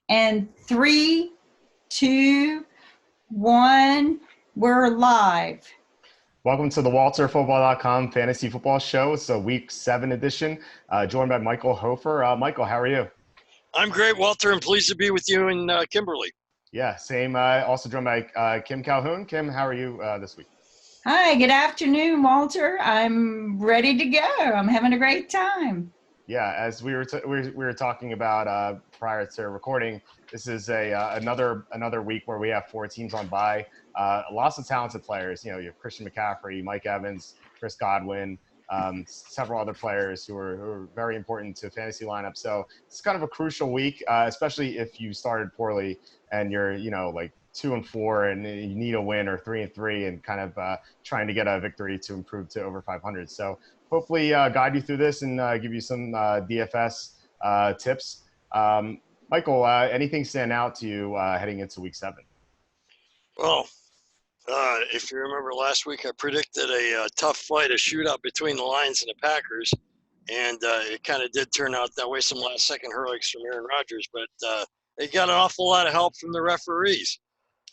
And 3, 2, 1, we're live. Welcome to the WalterFootball.com Fantasy Football Show. It's a Week 7 edition, joined by Michael Hofer. Michael, how are you? I'm great, Walter. I'm pleased to be with you and Kimberly. Yeah, same. Also joined by Kim Calhoun. Kim, how are you this week? Hi, good afternoon, Walter. I'm ready to go. I'm having a great time. Yeah, as we were talking about prior to recording, this is another week where we have 4 teams on bye. Lots of talented players. You have Christian McCaffrey, Mike Evans, Chris Godwin, several other players who are very important to fantasy lineups. So it's kind of a crucial week, especially if you started poorly and you're like 2-4 and you need a win, or 3-3 and kind of trying to get a victory to improve to over 500. So hopefully guide you through this and give you some DFS tips. Michael, anything stand out to you heading into Week 7? Well, if you remember last week, I predicted a tough fight, a shootout between the Lions and the Packers, and it kind of did turn out that way. Some last-second hurries from Aaron Rodgers, but they got an awful lot of help from the referees.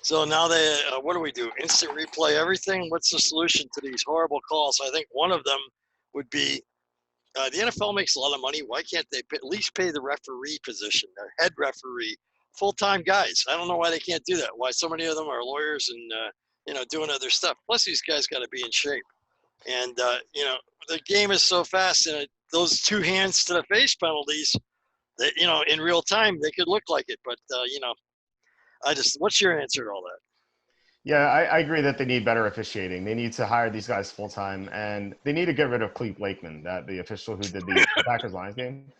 So now they, what do we do? Instant replay everything? What's the solution to these horrible calls? I think one of them would be the NFL makes a lot of money. Why can't they at least pay the referee position, the head referee, full-time guys? I don't know why they can't do that. Why so many of them are lawyers and doing other stuff. Plus, these guys got to be in shape. And the game is so fast, and those 2 hands to the face penalties, that in real time they could look like it. But what's your answer to all that? Yeah, I agree that they need better officiating. They need to hire these guys full time, and they need to get rid of Clete Blakeman, the official who did the Packers Lions game.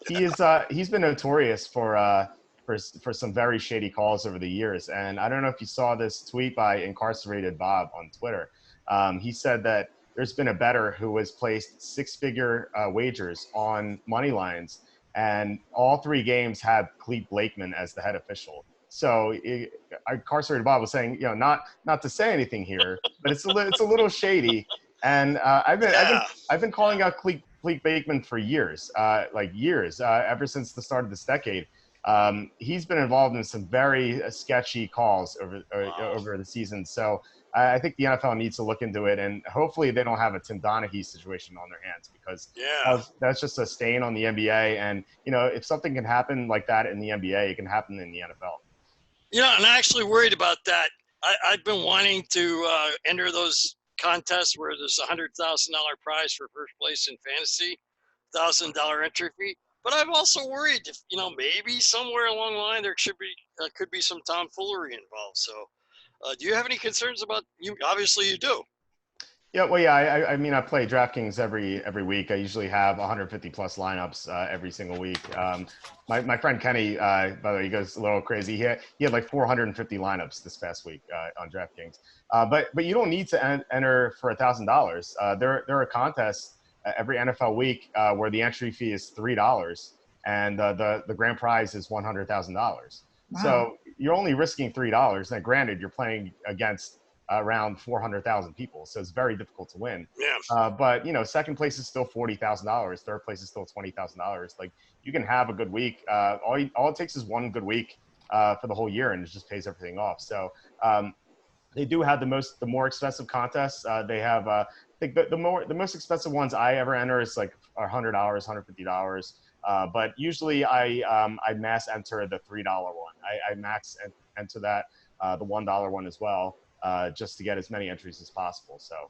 He's been notorious for some very shady calls over the years. And I don't know if you saw this tweet by Incarcerated Bob on Twitter. He said that there's been a bettor who has placed 6-figure wagers on money lines, and all 3 games had Clete Blakeman as the head official. So Incarcerated Bob was saying, not to say anything here, but it's a little shady. And I've been calling out Clete Blakeman for years, ever since the start of this decade. He's been involved in some very sketchy calls over the season. So I think the NFL needs to look into it, and hopefully they don't have a Tim Donaghy situation on their hands, because that's just a stain on the NBA. And if something can happen like that in the NBA, it can happen in the NFL. I'm actually worried about that. I've been wanting to enter those contests where there's a $100,000 prize for first place in fantasy, $1,000 entry fee. But I'm also worried if maybe somewhere along the line there could be some tomfoolery involved. So, do you have any concerns about you? Obviously, you do. Yeah, well, yeah. I mean, I play DraftKings every week. I usually have 150 plus lineups every single week. My friend Kenny, by the way, he goes a little crazy. He had like 450 lineups this past week on DraftKings. But you don't need to enter for $1,000. There are contests every NFL week where the entry fee is $3, and the grand prize is $100,000. Wow. So you're only risking $3. Now, granted, you're playing against around 400,000 people, so it's very difficult to win. Yeah. But second place is still $40,000. Third place is still $20,000. Like, you can have a good week. All it takes is one good week for the whole year, and it just pays everything off. So they do have the more expensive contests. They have I think the most expensive ones I ever enter is like $100, $150. But usually I mass enter the $3 one. I max enter that the $1 one as well. Just to get as many entries as possible. So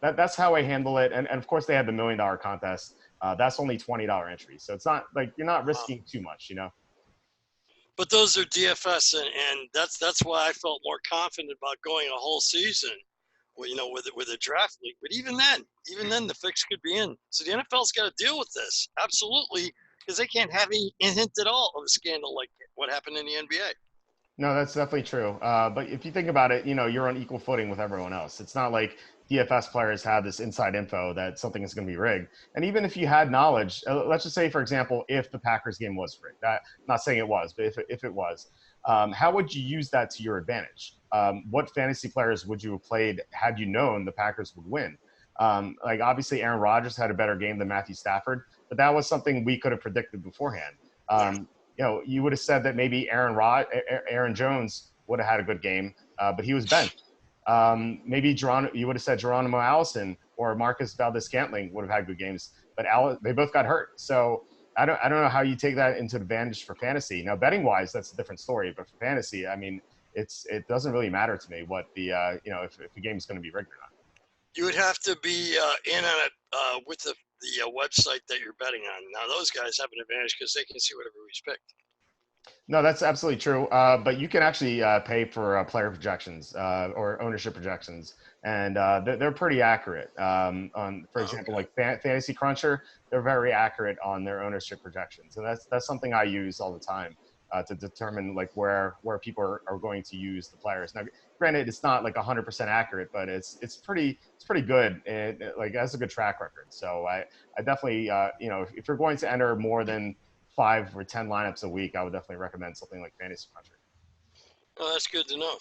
that's how I handle it. And of course, they have the $1 million contest. That's only $20 entries. So it's not like you're not risking too much, But those are DFS, and that's why I felt more confident about going a whole season, with a draft league. But even then, the fix could be in. So the NFL's got to deal with this, absolutely, because they can't have any hint at all of a scandal like what happened in the NBA. No, that's definitely true. But if you think about it, you're on equal footing with everyone else. It's not like DFS players have this inside info that something is going to be rigged. And even if you had knowledge, let's just say, for example, if the Packers game was rigged, I'm not saying it was, but if it was, how would you use that to your advantage? What fantasy players would you have played had you known the Packers would win? Like, obviously, Aaron Rodgers had a better game than Matthew Stafford, but that was something we could have predicted beforehand. you would have said that maybe Aaron Jones would have had a good game, but he was benched. Maybe you would have said Geronimo Allison or Marcus Valdez-Scantling would have had good games, but they both got hurt. So I don't know how you take that into advantage for fantasy. Now, betting wise, that's a different story. But for fantasy, I mean, it doesn't really matter to me what the if the game's going to be rigged or not. You would have to be in on it with the website that you're betting on. Now, those guys have an advantage because they can see whatever we picked. No, that's absolutely true. But you can actually pay for player projections or ownership projections, and they're pretty accurate. For example, like Fantasy Cruncher, they're very accurate on their ownership projections, and that's something I use all the time to determine like where people are going to use the players. Now, granted, it's not like 100% accurate, but it's pretty good. It like it has a good track record. So I definitely if you're going to enter more than 5 or 10 lineups a week, I would definitely recommend something like Fantasy Cruncher. Oh, that's good to know.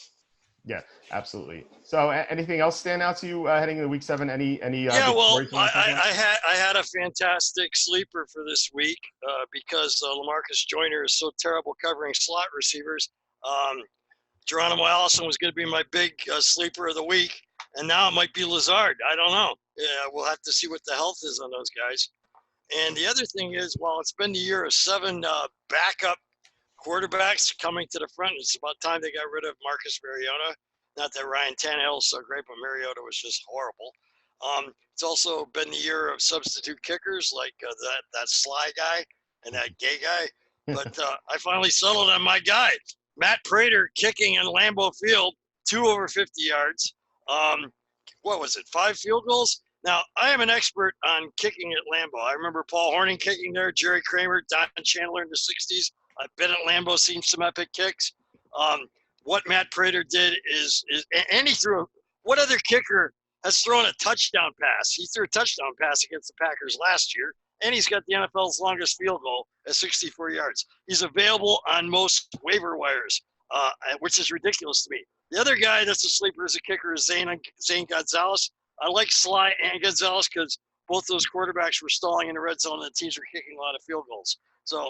Yeah, absolutely. So, anything else stand out to you heading into Week 7? Any? Yeah, well, I had a fantastic sleeper for this week because LaMarcus Joyner is so terrible covering slot receivers. Geronimo Allison was going to be my big sleeper of the week, and now it might be Lazard. I don't know. Yeah, we'll have to see what the health is on those guys. And the other thing is, while it's been the year of 7 backup quarterbacks coming to the front, it's about time they got rid of Marcus Mariota. Not that Ryan Tannehill is so great, but Mariota was just horrible. It's also been the year of substitute kickers like that Sly guy and that gay guy. But I finally settled on my guy, Matt Prater, kicking in Lambeau Field, 2 over 50 yards. What was it, 5 field goals? Now, I am an expert on kicking at Lambeau. I remember Paul Hornung kicking there, Jerry Kramer, Don Chandler in the 60s. I've been at Lambeau, seen some epic kicks. What Matt Prater did is and he threw, what other kicker has thrown a touchdown pass? He threw a touchdown pass against the Packers last year, and he's got the NFL's longest field goal at 64 yards. He's available on most waiver wires, which is ridiculous to me. The other guy that's a sleeper as a kicker is Zane Gonzalez. I like Sly and Gonzalez because both those quarterbacks were stalling in the red zone and the teams were kicking a lot of field goals. So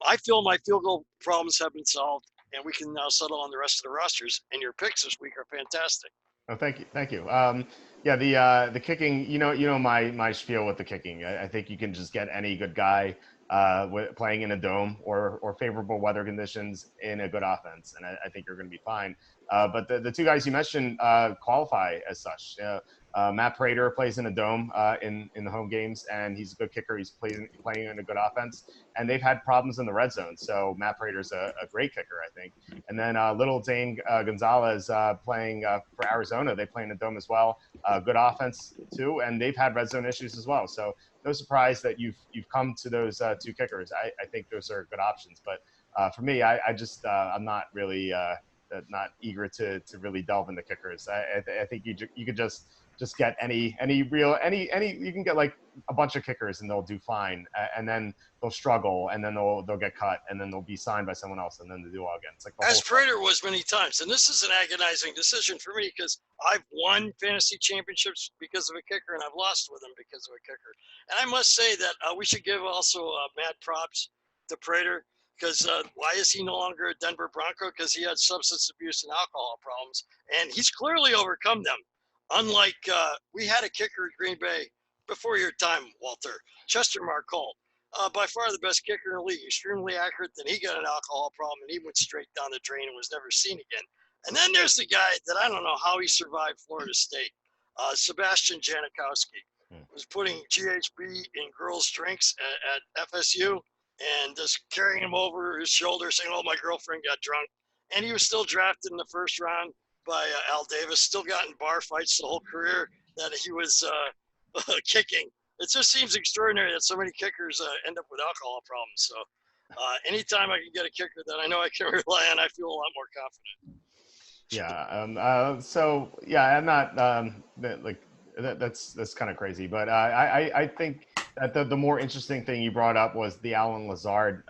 I feel my field goal problems have been solved, and we can now settle on the rest of the rosters. And your picks this week are fantastic. Oh, thank you. Yeah, the kicking. My spiel with the kicking. I think you can just get any good guy playing in a dome or favorable weather conditions in a good offense, and I think you're going to be fine. But the 2 guys you mentioned qualify as such. Matt Prater plays in a dome in the home games, and he's a good kicker. He's playing in a good offense, and they've had problems in the red zone. So Matt Prater's a great kicker, I think. And then little Zane Gonzalez playing for Arizona. They play in the dome as well. Good offense too, and they've had red zone issues as well. So no surprise that you've come to those 2 kickers. I think those are good options. But for me, I'm not really not eager to really delve into kickers. I think you could just get any you can get like a bunch of kickers and they'll do fine, and then they'll struggle, and then they'll get cut, and then they'll be signed by someone else, and then they do all again. It's like as Prater was many times, and this is an agonizing decision for me because I've won fantasy championships because of a kicker, and I've lost with him because of a kicker. And I must say that we should give also mad props to Prater because why is he no longer a Denver Bronco? Because he had substance abuse and alcohol problems, and he's clearly overcome them. Unlike we had a kicker at Green Bay before your time, Walter, Chester Marcol, by far the best kicker in the league, extremely accurate. Then he got an alcohol problem and he went straight down the drain and was never seen again. And then there's the guy that I don't know how he survived Florida State, Sebastian Janikowski, was putting GHB in girls' drinks at FSU and just carrying him over his shoulder saying, oh, my girlfriend got drunk. And he was still drafted in the first round by Al Davis, still got in bar fights the whole career that he was kicking. It just seems extraordinary that so many kickers end up with alcohol problems. So anytime I can get a kicker that I know I can rely on, I feel a lot more confident. Yeah. So yeah, I'm not that's kind of crazy, but I think that the more interesting thing you brought up was the Allen Lazard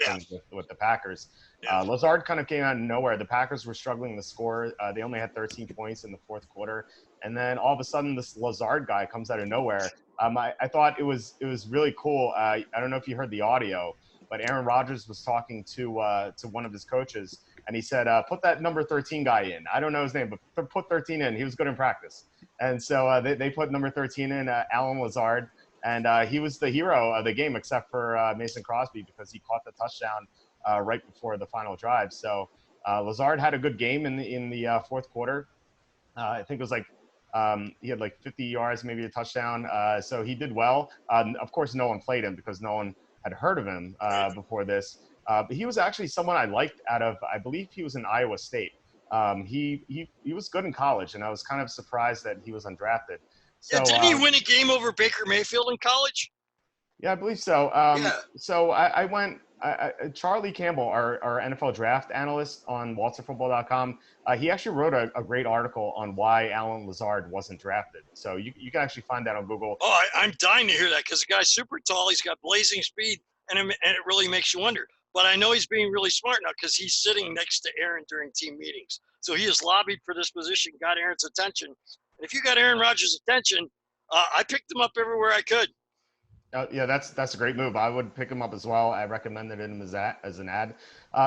thing with the Packers. Yeah. Lazard kind of came out of nowhere. The Packers were struggling to score. They only had 13 points in the 4th quarter. And then all of a sudden, this Lazard guy comes out of nowhere. I thought it was really cool. I don't know if you heard the audio, but Aaron Rodgers was talking to one of his coaches, and he said, "Put that number 13 guy in. I don't know his name, but put 13 in. He was good in practice." And so they put number 13 in, Alan Lazard, and he was the hero of the game, except for Mason Crosby, because he caught the touchdown right before the final drive. So Lazard had a good game in the fourth quarter. I think it was like he had like 50 yards, maybe a touchdown. So he did well. Of course, no one played him because no one had heard of him before this. But he was actually someone I liked out of, I believe he was in Iowa State. He was good in college, and I was kind of surprised that he was undrafted. Yeah, So didn't he win a game over Baker Mayfield in college? yeah, I believe so. Yeah. So I went. Charlie Campbell, our NFL draft analyst on WalterFootball.com, he actually wrote a great article on why Alan Lazard wasn't drafted. So you can actually find that on Google. Oh, I'm dying to hear that because the guy's super tall. He's got blazing speed, and it really makes you wonder. But I know he's being really smart now because he's sitting next to Aaron during team meetings. So he has lobbied for this position, got Aaron's attention. And if you got Aaron Rodgers' attention, I picked him up everywhere I could. Yeah, that's a great move. I would pick him up as well. I recommended him as an ad.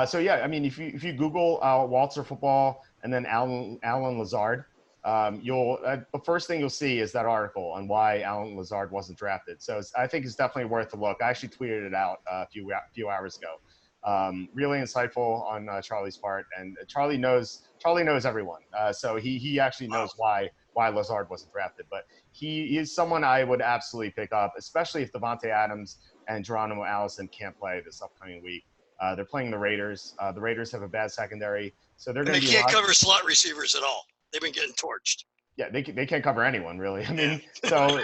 So yeah, I mean, if you Google Walter Football and then Alan Lazard, you'll the first thing you'll see is that article on why Alan Lazard wasn't drafted. So I think it's definitely worth a look. I actually tweeted it out a few hours ago. Really insightful on Charlie's part, and Charlie knows everyone. So he actually knows why Lazard wasn't drafted, but he is someone I would absolutely pick up, especially if Devontae Adams and Geronimo Allison can't play this upcoming week. They're playing the Raiders. The Raiders have a bad secondary, so they're going to be. They can't cover slot receivers at all. They've been getting torched. Yeah, they can't cover anyone really. I mean, so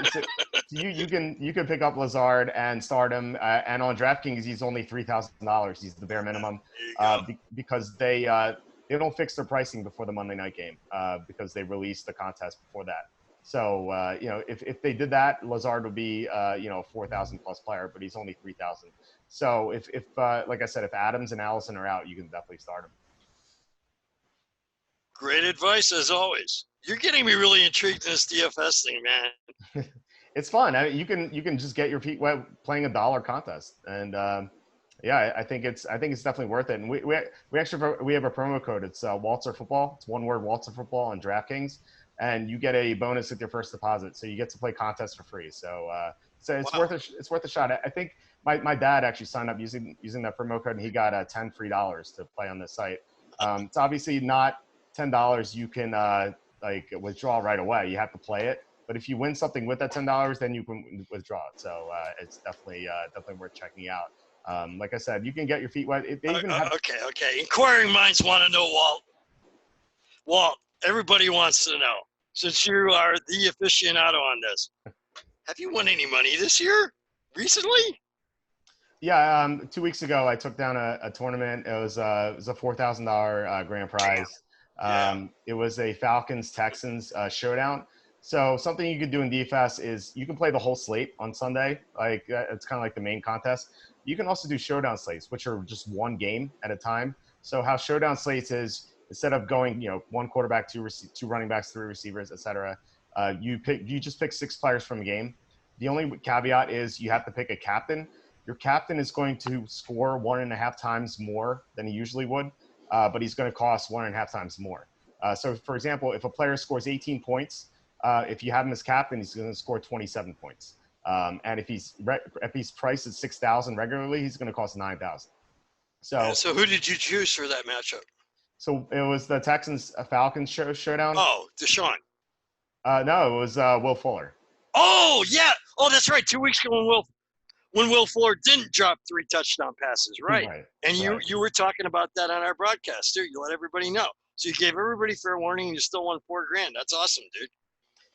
you can pick up Lazard and start him, and on DraftKings he's only $3,000. He's the bare minimum because they don't fix their pricing before the Monday night game because they release the contest before that. So if they did that, Lazard would be a 4,000 plus player, but he's only 3,000. So if like I said, if Adams and Allison are out, you can definitely start him. Great advice as always. You're getting me really intrigued in this DFS thing, man. It's fun. You can just get your feet wet playing a dollar contest, and yeah, I think it's definitely worth it. And we have a promo code. It's Walter Football. It's one word, Walter Football on DraftKings, and you get a bonus with your first deposit. So you get to play contests for free. So it's worth a shot. I think my dad actually signed up using that promo code, and he got $10 free to play on this site. It's obviously not $10 you can like withdraw right away. You have to play it. But if you win something with that $10, then you can withdraw it. So it's definitely worth checking out. Like I said, you can get your feet wet. Okay. Inquiring minds want to know, Walt, everybody wants to know, since you are the aficionado on this, have you won any money this year? Recently? Yeah, 2 weeks ago I took down a tournament. It was a $4,000 grand prize. It was a Falcons-Texans showdown. So something you could do in DFS is you can play the whole slate on Sunday. Like it's kind of like the main contest. You can also do showdown slates, which are just one game at a time. So how showdown slates is, instead of going, one quarterback, two running backs, three receivers, etc., you just pick 6 players from a game. The only caveat is you have to pick a captain. Your captain is going to score 1.5 times more than he usually would, but he's going to cost 1.5 times more. So, for example, if a player scores 18 points, if you have him as captain, he's going to score 27 points. And if he's priced at 6,000 regularly, he's going to cost 9,000. So who did you choose for that matchup? So it was the Texans Falcons showdown. Oh, Deshaun. No, it was Will Fuller. Oh yeah. Oh, that's right. 2 weeks ago when Will Fuller didn't drop 3 touchdown passes, right? And you were talking about that on our broadcast too. You let everybody know. So you gave everybody fair warning, and you still won $4,000. That's awesome, dude.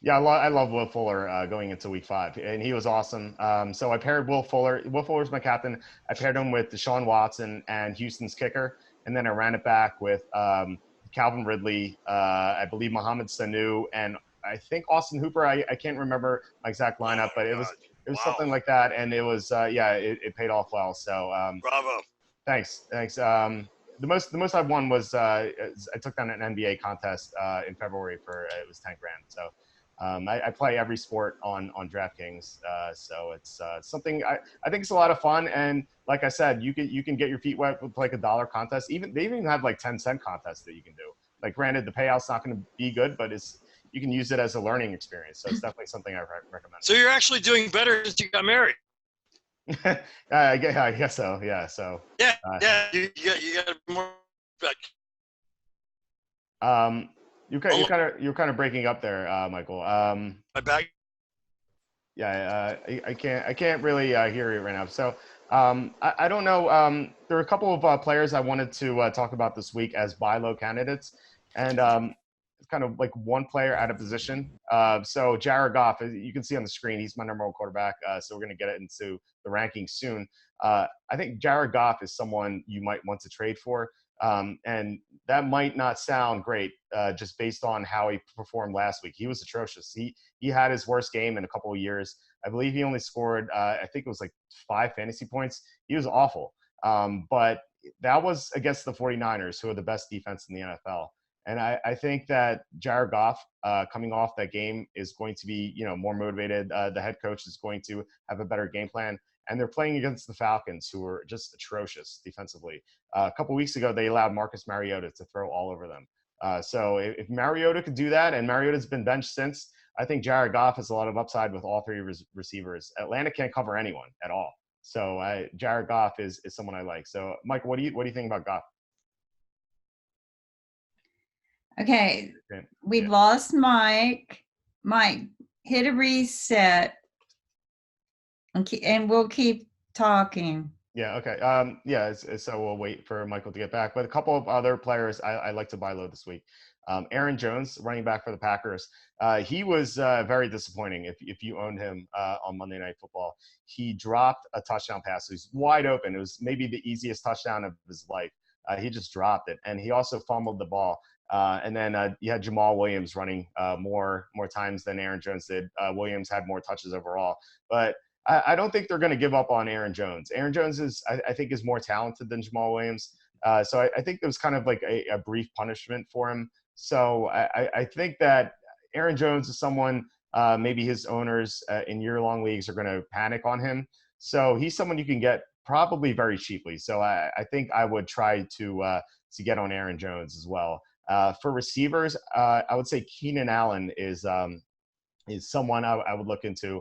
Yeah, I love Will Fuller going into week 5, and he was awesome. So I paired Will Fuller. Will Fuller's my captain. I paired him with Deshaun Watson and Houston's kicker, and then I ran it back with Calvin Ridley, I believe Mohamed Sanu, and I think Austin Hooper. I can't remember my exact lineup, but it was something like that, and it was it paid off well. So bravo. Thanks. The most I've won was I took down an NBA contest in February for it was $10,000. So I play every sport on DraftKings, so it's something I think it's a lot of fun. And like I said, you can get your feet wet with like $1 contest. They even have like 10-cent contests that you can do. Like, granted, the payout's not going to be good, but you can use it as a learning experience. So it's definitely something I recommend. So you're actually doing better since you got married. I guess so. Yeah. So. Yeah, you got to be more. You're kind of breaking up there, Michael. My bag. Yeah, I can't really hear you right now. So I don't know. There are a couple of players I wanted to talk about this week as buy low candidates, and it's kind of like one player out of position. So Jared Goff, as you can see on the screen, he's my number one quarterback. So we're going to get it into the rankings soon. I think Jared Goff is someone you might want to trade for. And that might not sound great just based on how he performed last week. He was atrocious. He had his worst game in a couple of years. I believe he only scored, I think it was like 5 fantasy points. He was awful. But that was against the 49ers, who are the best defense in the NFL. And I think that Jared Goff, coming off that game, is going to be, more motivated. The head coach is going to have a better game plan. And they're playing against the Falcons, who are just atrocious defensively. A couple weeks ago, they allowed Marcus Mariota to throw all over them. So if Mariota could do that, and Mariota's been benched since, I think Jared Goff has a lot of upside with all 3 receivers. Atlanta can't cover anyone at all. So Jared Goff is someone I like. So Michael, what do you think about Goff? Okay, we've lost Mike. Mike, hit a reset, and we'll keep talking. Yeah, okay. So we'll wait for Michael to get back. But a couple of other players I like to buy low this week. Aaron Jones, running back for the Packers. He was very disappointing if you owned him on Monday Night Football. He dropped a touchdown pass. He was wide open. It was maybe the easiest touchdown of his life. He just dropped it. And he also fumbled the ball. And then you had Jamal Williams running more times than Aaron Jones did. Williams had more touches overall. But I don't think they're going to give up on Aaron Jones. Aaron Jones I think, is more talented than Jamal Williams. So I think it was kind of like a brief punishment for him. So I think that Aaron Jones is someone, maybe his owners in year-long leagues are going to panic on him. So he's someone you can get probably very cheaply. So I think I would try to get on Aaron Jones as well. For receivers, I would say Keenan Allen is someone I would look into.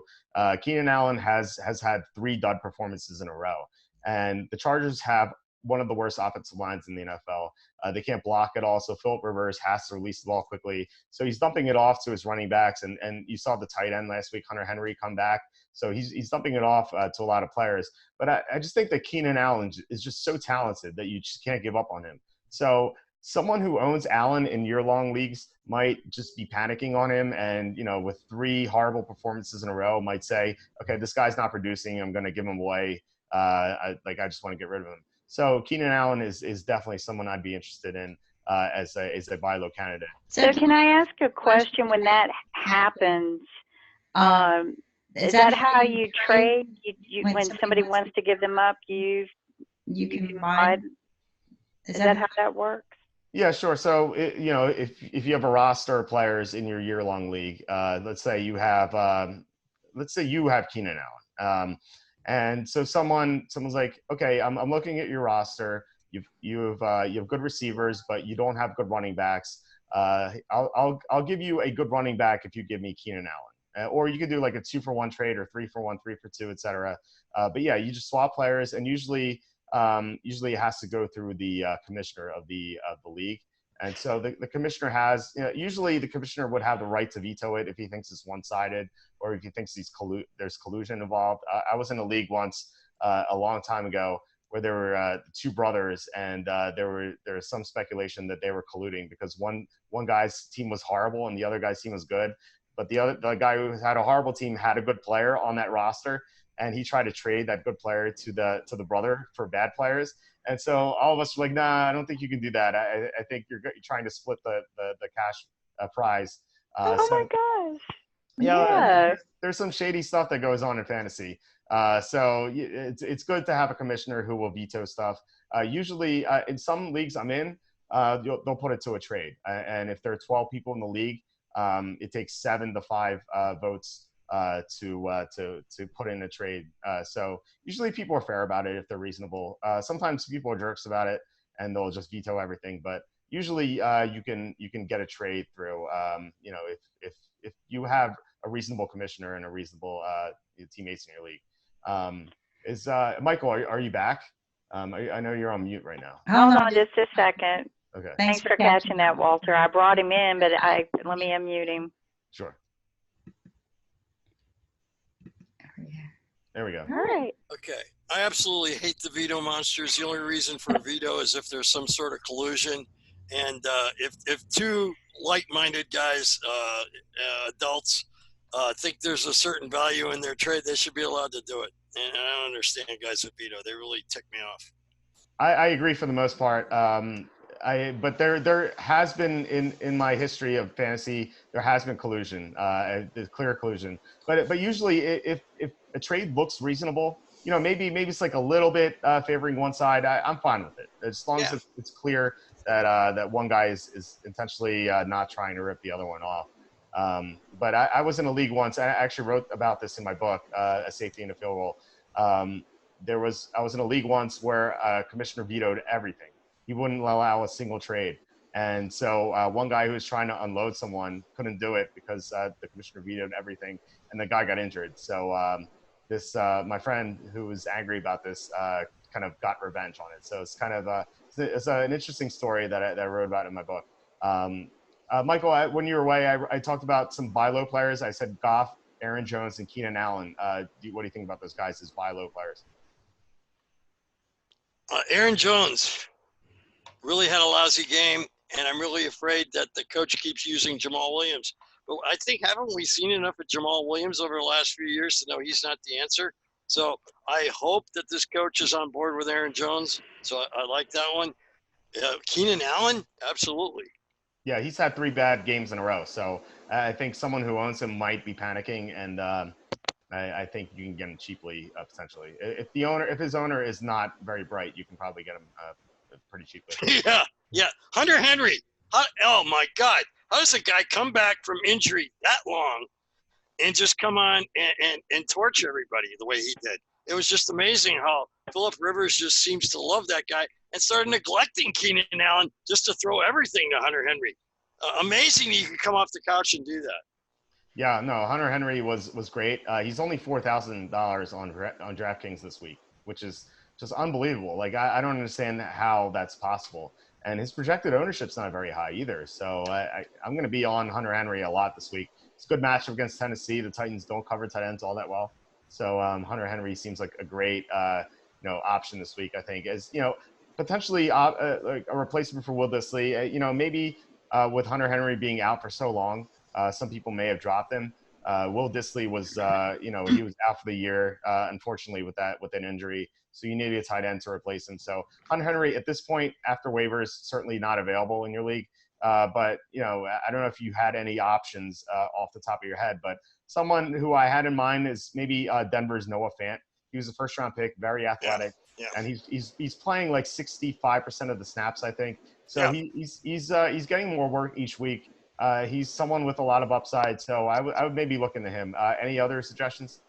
Keenan Allen has had 3 dud performances in a row. And the Chargers have one of the worst offensive lines in the NFL. They can't block at all, so Philip Rivers has to release the ball quickly. So he's dumping it off to his running backs, and you saw the tight end last week, Hunter Henry, come back. So he's dumping it off to a lot of players. But I just think that Keenan Allen is just so talented that you just can't give up on him. So someone who owns Allen in year-long leagues might just be panicking on him, and with 3 horrible performances in a row, might say, okay, this guy's not producing. I'm going to give him away. I just want to get rid of him. So Keenan Allen is definitely someone I'd be interested in as a buy low candidate. So can I ask a question? When that happens, is that how you trade? When somebody wants to give them up, you can buy. Is that how that works? Yeah, sure. So if you have a roster of players in your year-long league, let's say you have Keenan Allen. And so someone's like, okay, I'm looking at your roster. You have good receivers, but you don't have good running backs. I'll give you a good running back if you give me Keenan Allen. Or you could do like a 2-for-1 trade, or 3-for-1, 3-for-2, etc. But yeah, you just swap players, and usually it has to go through the commissioner of the league. And so the commissioner has, usually the commissioner would have the right to veto it if he thinks it's one-sided, or if he thinks there's collusion involved. I was in a league once a long time ago where there were 2 brothers, and there was some speculation that they were colluding because one guy's team was horrible and the other guy's team was good. But the guy who had a horrible team had a good player on that roster, and he tried to trade that good player to the brother for bad players. And so all of us were like, nah, I don't think you can do that. I think you're trying to split the cash prize. My gosh. Yeah. There's some shady stuff that goes on in fantasy. So it's good to have a commissioner who will veto stuff. Usually in some leagues I'm in, they'll put it to a trade. And if there are 12 people in the league, it takes 7 to 5 votes to put in a trade. So usually people are fair about it if they're reasonable. Sometimes people are jerks about it and they'll just veto everything. But usually you can get a trade through. You know, if you have a reasonable commissioner and a reasonable teammates in your league. Michael, are you back? I know you're on mute right now. Hold on just a second. Okay. Thanks for catching that, Walter. I brought him in, but let me unmute him. Sure. There we go. All right. Okay. I absolutely hate the veto monsters. The only reason for a veto is if there's some sort of collusion. And if two like-minded guys, adults, think there's a certain value in their trade, they should be allowed to do it. And I don't understand guys with veto. They really tick me off. I agree for the most part. But there has been in my history of fantasy, there has been collusion, clear collusion. But usually, if a trade looks reasonable, you know, maybe it's like a little bit favoring one side, I'm fine with it as long as it's clear that one guy is intentionally not trying to rip the other one off. But I was in a league once. I actually wrote about this in my book, A Safety and a Field Goal. I was in a league once where a commissioner vetoed everything. He wouldn't allow a single trade. And so one guy who was trying to unload someone couldn't do it because the commissioner vetoed everything, and the guy got injured. So my friend who was angry about this kind of got revenge on it. So it's kind of it's an interesting story that I wrote about in my book. Michael, when you were away, I talked about some buy low players. I said Goff, Aaron Jones, and Keenan Allen. What do you think about those guys as buy low players? Aaron Jones really had a lousy game, and I'm really afraid that the coach keeps using Jamal Williams. But I think, haven't we seen enough of Jamal Williams over the last few years to know he's not the answer? So I hope that this coach is on board with Aaron Jones. So I like that one. Keenan Allen, absolutely. Yeah, he's had 3 bad games in a row. So I think someone who owns him might be panicking, and I think you can get him cheaply potentially. If his owner is not very bright, you can probably get him pretty cheaply. Yeah. Hunter Henry. Oh my God. How does a guy come back from injury that long and just come on and torch everybody the way he did? It was just amazing how Phillip Rivers just seems to love that guy and started neglecting Keenan Allen just to throw everything to Hunter Henry. Amazing he could come off the couch and do that. Yeah, no, Hunter Henry was great. He's only $4,000 on DraftKings this week, which is just unbelievable. Like, I don't understand how that's possible. And his projected ownership's not very high either. So I'm going to be on Hunter Henry a lot this week. It's a good matchup against Tennessee. The Titans don't cover tight ends all that well. So Hunter Henry seems like a great option this week, I think, as potentially like a replacement for Will Dissly. Maybe with Hunter Henry being out for so long, some people may have dropped him. Will Dissly was he was out for the year, unfortunately, with an injury. So you need a tight end to replace him. So Hunter Henry at this point, after waivers, certainly not available in your league. But I don't know if you had any options off the top of your head, but someone who I had in mind is maybe Denver's Noah Fant. He was a first-round pick, very athletic, and he's playing like 65% of the snaps, I think. So he's getting more work each week. He's someone with a lot of upside, so I would maybe look into him. Any other suggestions?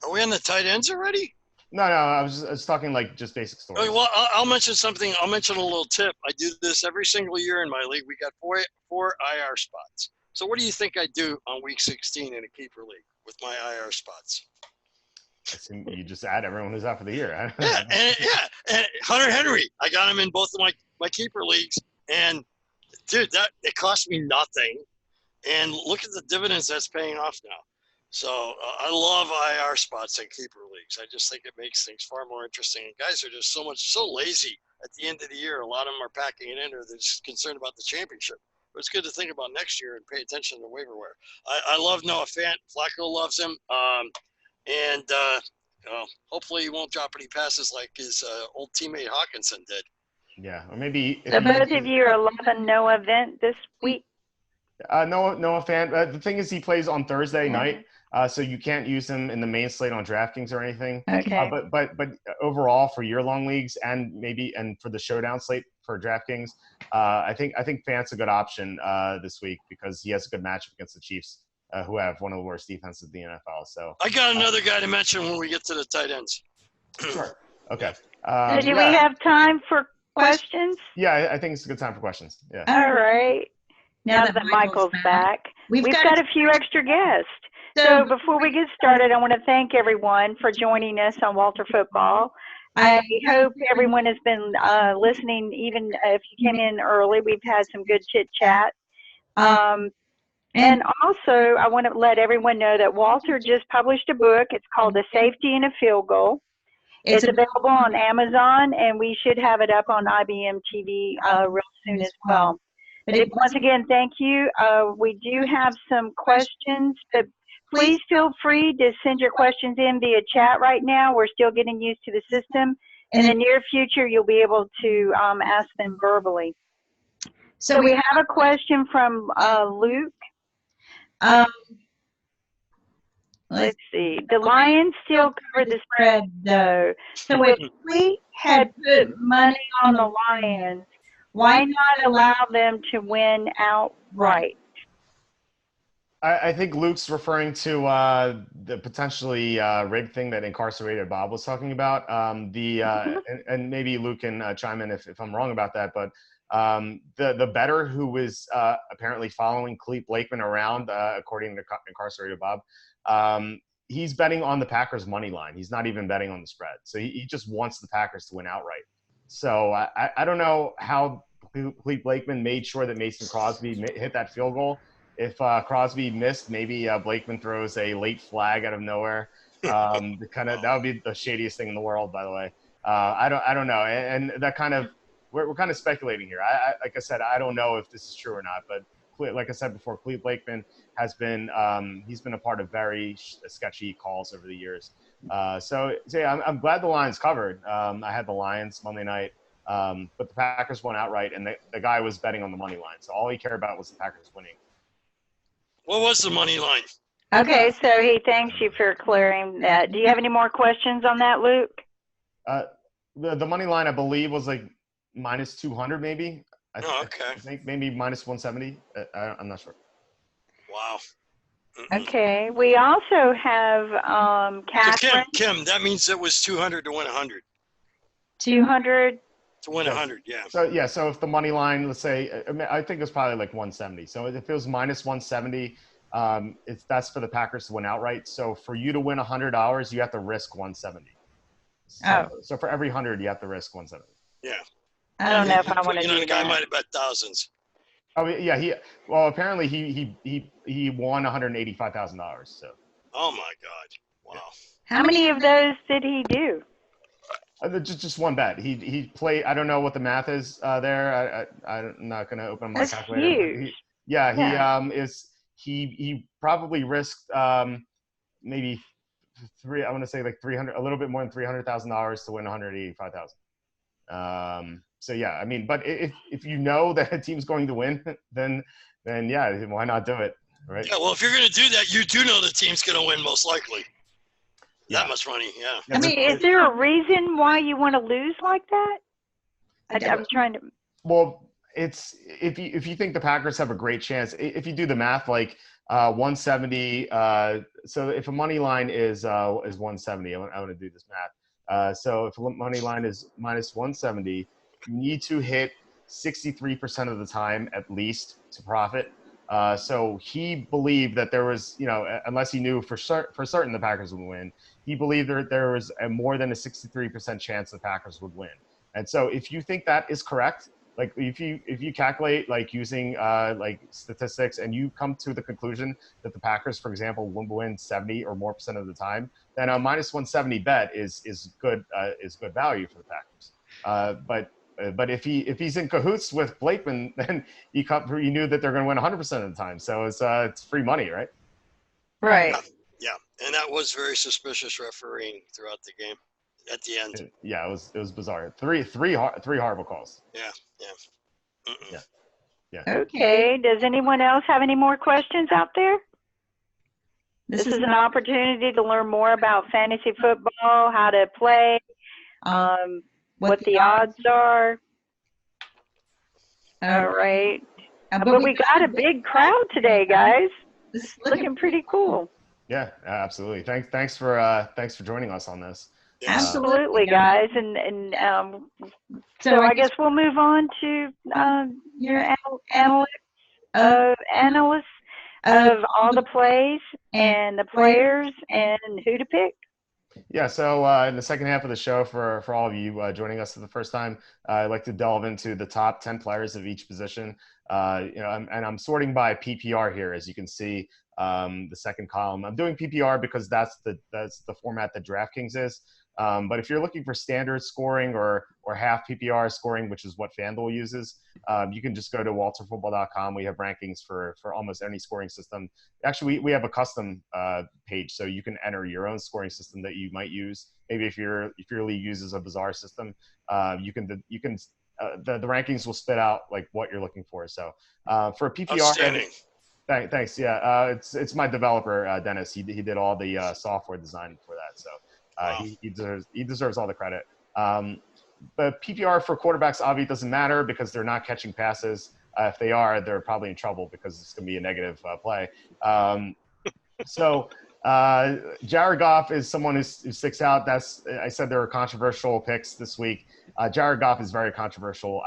Are we on the tight ends already? No, I was talking like just basic stories. Okay, well, I'll mention something. I'll mention a little tip. I do this every single year in my league. We got four IR spots. So what do you think I do on week 16 in a keeper league with my IR spots? You just add everyone who's out for the year. And Hunter Henry. I got him in both of my keeper leagues, and dude, it cost me nothing. And look at the dividends that's paying off now. So I love IR spots in keeper leagues. I just think it makes things far more interesting. And guys are just so lazy at the end of the year. A lot of them are packing it in, or they're just concerned about the championship. But it's good to think about next year and pay attention to waiver wire. I love Noah Fant. Flacco loves him. Hopefully he won't drop any passes like his old teammate Hawkinson did. Yeah, or maybe. So both of you are loving Noah Fant this week? Noah Fant. The thing is, he plays on Thursday night. so you can't use him in the main slate on DraftKings or anything. Okay. But overall for year-long leagues and for the showdown slate for DraftKings, I think Fant's a good option this week because he has a good matchup against the Chiefs, who have one of the worst defenses in the NFL. So I got another guy to mention when we get to the tight ends. sure. Okay. So do we have time for questions? Yeah, I think it's a good time for questions. Yeah. All right. Now that Michael's back, we've got a few extra guests. So before we get started, I want to thank everyone for joining us on Walter Football. I hope everyone has been listening, even if you came in early. We've had some good chit chat. And also, I want to let everyone know that Walter just published a book. It's called A Safety and a Field Goal. It's available on Amazon, and we should have it up on IBM TV real soon as well. But once again, thank you. We do have some questions, but please feel free to send your questions in via chat right now. We're still getting used to the system. In the near future, you'll be able to ask them verbally. So we have a question from Luke. Let's see. The Lions still cover the spread, though. So if we had put money on the Lions, why not allow them to win outright? I think Luke's referring to the potentially rigged thing that Incarcerated Bob was talking about. And maybe Luke can chime in if I'm wrong about that. But the bettor who was apparently following Clete Blakeman around, according to Incarcerated Bob, he's betting on the Packers money line. He's not even betting on the spread. So he just wants the Packers to win outright. So I don't know how Clete Blakeman made sure that Mason Crosby hit that field goal. If Crosby missed, maybe Blakeman throws a late flag out of nowhere. That would be the shadiest thing in the world, by the way. I don't know. And that kind of, we're kind of speculating here. Like I said, I don't know if this is true or not, but like I said before, Clete Blakeman has been he's been a part of very sketchy calls over the years. So yeah, I'm glad the Lions covered. I had the Lions Monday night, but the Packers won outright, and the guy was betting on the money line. So all he cared about was the Packers winning. What was the money line? Okay, so he thanks you for clearing that. Do you have any more questions on that, Luke? The money line, I believe, was like minus 200, maybe. Okay. I think maybe minus 170. I'm not sure. Wow. Okay. We also have Catherine. So Kim, that means it was 200 to win 100. 200 to win 100, yeah. So if the money line, let's say, I think it was probably like 170. So if it was minus 170, that's for the Packers to win outright. So for you to win $100, you have to risk 170. So for every 100, you have to risk 170. Yeah. I don't know if I want to do that. The guy might have bet thousands. Oh yeah, apparently he won $185,000. So. Oh my God! Wow. How many of those did he do? Just one bet. He played. I don't know what the math is there. I'm not going to open my calculator. Huge. He probably risked maybe I want to say like 300, a little bit more than $300,000 to win $185,000. So yeah, I mean, but if you know that a team's going to win, then yeah, why not do it, right? Yeah, well, if you're going to do that, you do know the team's going to win most likely. Yeah. That much money, yeah. I mean, is there a reason why you want to lose like that? I'm trying to. Well, it's if you think the Packers have a great chance, if you do the math, like 170. So if a money line is 170, I want to do this math. So if a money line is minus 170. You need to hit 63% of the time at least to profit. So he believed that there was, unless he knew for certain the Packers would win, he believed there was more than a 63% chance the Packers would win. And so if you think that is correct, like if you calculate like using like statistics and you come to the conclusion that the Packers, for example, will win 70 or more % of the time, then a minus 170 bet is good value for the Packers. But if he's in cahoots with Blakeman, then you knew that they're going to win 100% of the time. So it's free money, right? Right. Yeah, and that was very suspicious refereeing throughout the game. At the end. It was bizarre. Three horrible calls. Yeah. Okay. Does anyone else have any more questions out there? This is an opportunity to learn more about fantasy football, how to play, what the odds are. All right. But we got a big crowd today, guys. It's looking pretty cool. Yeah, absolutely. Thanks for joining us on this. Absolutely, guys. And so I guess we'll move on to your analysts of all the plays and the players and who to pick. Yeah, so in the second half of the show, for all of you joining us for the first time, I'd like to delve into the top 10 players of each position. I'm sorting by PPR here, as you can see, the second column. I'm doing PPR because that's the format that DraftKings is. But if you're looking for standard scoring or half PPR scoring, which is what FanDuel uses, you can just go to walterfootball.com. We have rankings for almost any scoring system. Actually, we have a custom page, so you can enter your own scoring system that you might use. Maybe if your league uses a bizarre system, the rankings will spit out like what you're looking for. So for PPR, thanks. Yeah, it's my developer Dennis. He did all the software design for that. So. He deserves all the credit. But PPR for quarterbacks, obviously, doesn't matter because they're not catching passes. If they are, they're probably in trouble because it's going to be a negative play. Jared Goff is someone who sticks out. I said there were controversial picks this week. Jared Goff is very controversial.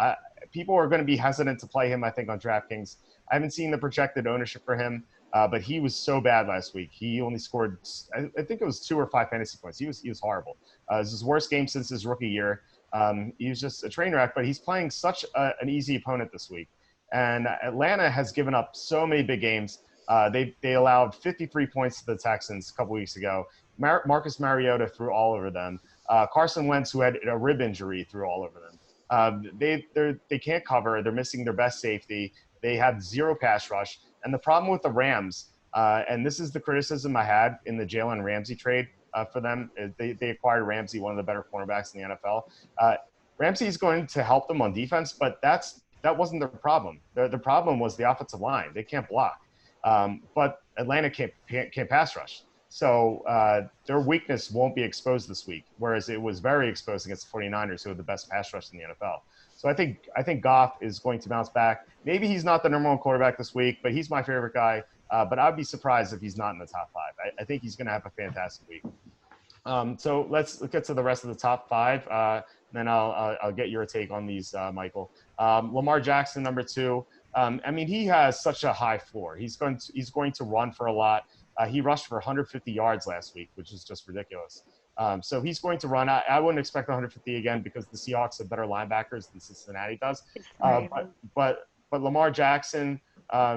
People are going to be hesitant to play him, I think, on DraftKings. I haven't seen the projected ownership for him. But he was so bad last week. He only scored, I think it was 2 or 5 fantasy points. He was horrible. It was his worst game since his rookie year. He was just a train wreck, but he's playing such an easy opponent this week. And Atlanta has given up so many big games. They allowed 53 points to the Texans a couple weeks ago. Marcus Mariota threw all over them. Carson Wentz, who had a rib injury, threw all over them. They can't cover. They're missing their best safety. They have 0 pass rush. And the problem with the Rams, and this is the criticism I had in the Jalen Ramsey trade for them, is they acquired Ramsey, one of the better cornerbacks in the NFL. Ramsey is going to help them on defense, but that wasn't their problem. The problem was the offensive line. They can't block. But Atlanta can't pass rush. So their weakness won't be exposed this week, whereas it was very exposed against the 49ers, who are the best pass rush in the NFL. So I think Goff is going to bounce back. Maybe he's not the number 1 quarterback this week, but he's my favorite guy. But I'd be surprised if he's not in the top 5. I think he's going to have a fantastic week. So let's get to the rest of the top 5. Then I'll get your take on these, Michael. Lamar Jackson, number 2. He has such a high floor. He's going to run for a lot. He rushed for 150 yards last week, which is just ridiculous. So he's going to run. I wouldn't expect 150 again because the Seahawks have better linebackers than Cincinnati does. But Lamar Jackson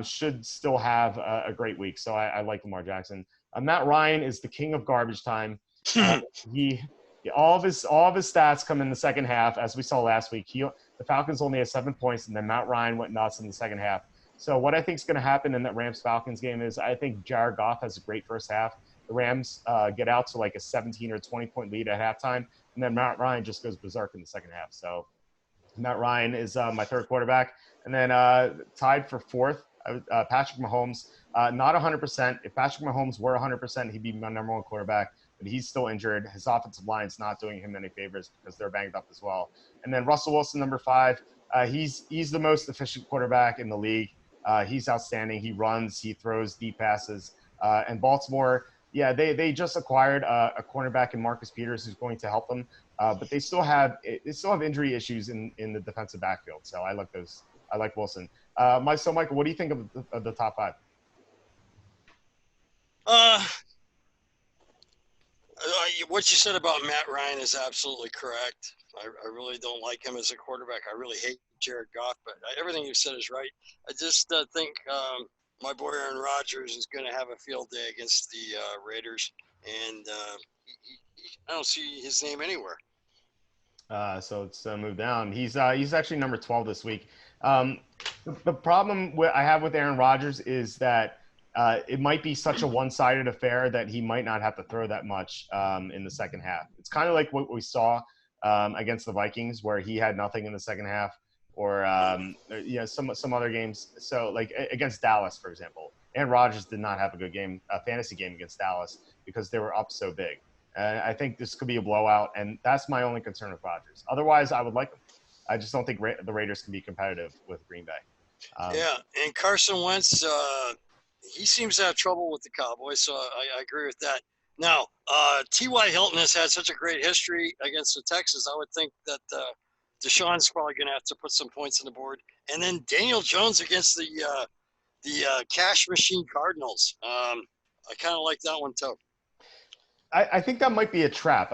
should still have a great week. So I like Lamar Jackson. Matt Ryan is the king of garbage time. All of his stats come in the second half, as we saw last week. The Falcons only had 7 points, and then Matt Ryan went nuts in the second half. So what I think is going to happen in that Rams-Falcons game is I think Jared Goff has a great first half. The Rams get out to like a 17 or 20-point lead at halftime, and then Matt Ryan just goes berserk in the second half. So Matt Ryan is my 3rd quarterback. And then tied for 4th, Patrick Mahomes. Not 100%. If Patrick Mahomes were 100%, he'd be my number 1 quarterback. But he's still injured. His offensive line's not doing him any favors because they're banged up as well. And then Russell Wilson, number 5. He's the most efficient quarterback in the league. He's outstanding. He runs. He throws deep passes. And Baltimore, they just acquired a cornerback in Marcus Peters who's going to help them. But they still have injury issues in the defensive backfield. So I like those. I like Wilson. Michael, what do you think of the top 5? What you said about Matt Ryan is absolutely correct. I really don't like him as a quarterback. I really hate Jared Goff, but everything you said is right. I just think my boy Aaron Rodgers is going to have a field day against the Raiders, and I don't see his name anywhere. So let's move down. He's actually number 12 this week. The problem I have with Aaron Rodgers is that it might be such a one-sided affair that he might not have to throw that much in the second half. It's kind of like what we saw against the Vikings, where he had nothing in the second half, or some other games. So like against Dallas, for example, Aaron Rodgers did not have a good game, a fantasy game against Dallas because they were up so big. And I think this could be a blowout, and that's my only concern with Rodgers. Otherwise, I would like him. I just don't think the Raiders can be competitive with Green Bay. Yeah, and Carson Wentz, he seems to have trouble with the Cowboys, so I agree with that. Now, T.Y. Hilton has had such a great history against the Texans. I would think that Deshaun's probably going to have to put some points on the board. And then Daniel Jones against the cash machine Cardinals. I kind of like that one too. I think that might be a trap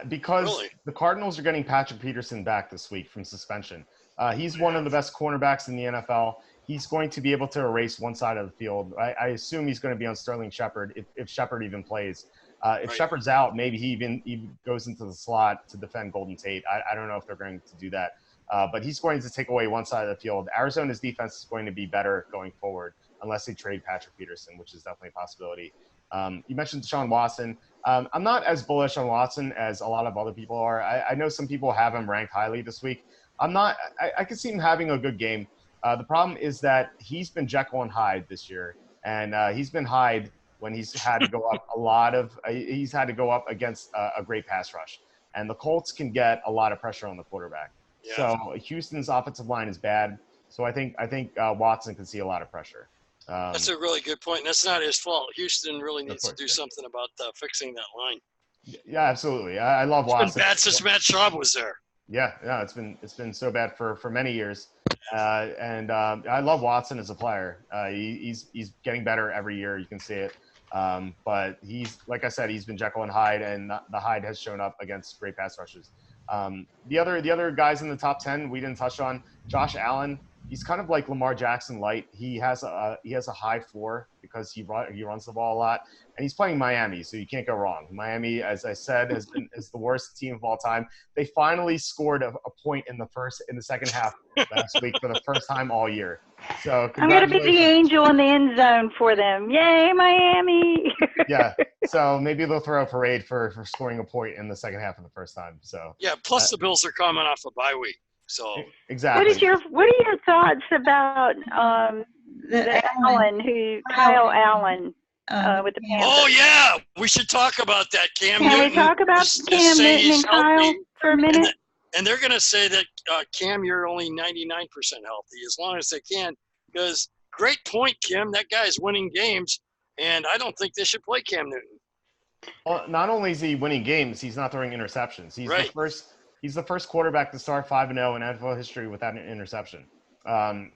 because Really? the Cardinals are getting Patrick Peterson back this week from suspension. He's one of the best cornerbacks in the NFL. He's going to be able to erase one side of the field. I assume he's going to be on Sterling Shepard if Shepard even plays. If Shepard's out, maybe he even goes into the slot to defend Golden Tate. I don't know if they're going to do that. But he's going to take away one side of the field. Arizona's defense is going to be better going forward unless they trade Patrick Peterson, which is definitely a possibility. You mentioned Deshaun Watson. I'm not as bullish on Watson as a lot of other people are. I know some people have him ranked highly this week. I'm not. I could see him having a good game. The problem is that he's been Jekyll and Hyde this year, and he's been Hyde when he's had to go up he's had to go up against a great pass rush. And the Colts can get a lot of pressure on the quarterback. Yeah. So Houston's offensive line is bad. So I think Watson can see a lot of pressure. That's a really good point. That's not his fault. Houston really needs to do something about fixing that line. Yeah, absolutely. I love Watson. It's been bad since Matt Schaub was there. Yeah, it's been so bad for many years. And I love Watson as a player. He's getting better every year. You can see it. But he's, like I said, he's been Jekyll and Hyde, and the Hyde has shown up against great pass rushers. The other guys in the top 10 we didn't touch on. Josh Allen, he's kind of like Lamar Jackson light. He has a high floor because he runs the ball a lot, and he's playing Miami, so you can't go wrong. Miami, as I said, is the worst team of all time. They finally scored a point in the second half last week for the first time all year. So I'm going to be the angel in the end zone for them. Yay, Miami! Yeah. So maybe they'll throw a parade for scoring a point in the second half of the first time. So yeah. Plus the Bills are coming off a bye week. So exactly. What are your thoughts about Kyle Allen with the Panthers? Oh yeah, we should talk about that. Cam Can Newton we talk about Cam Newton and Kyle for a minute? And they're going to say that Cam, you're only 99% healthy, as long as they can. Because great point, Kim. That guy's winning games, and I don't think they should play Cam Newton. Well, not only is he winning games, he's not throwing interceptions. He's the first quarterback to start 5-0 in NFL history without an interception,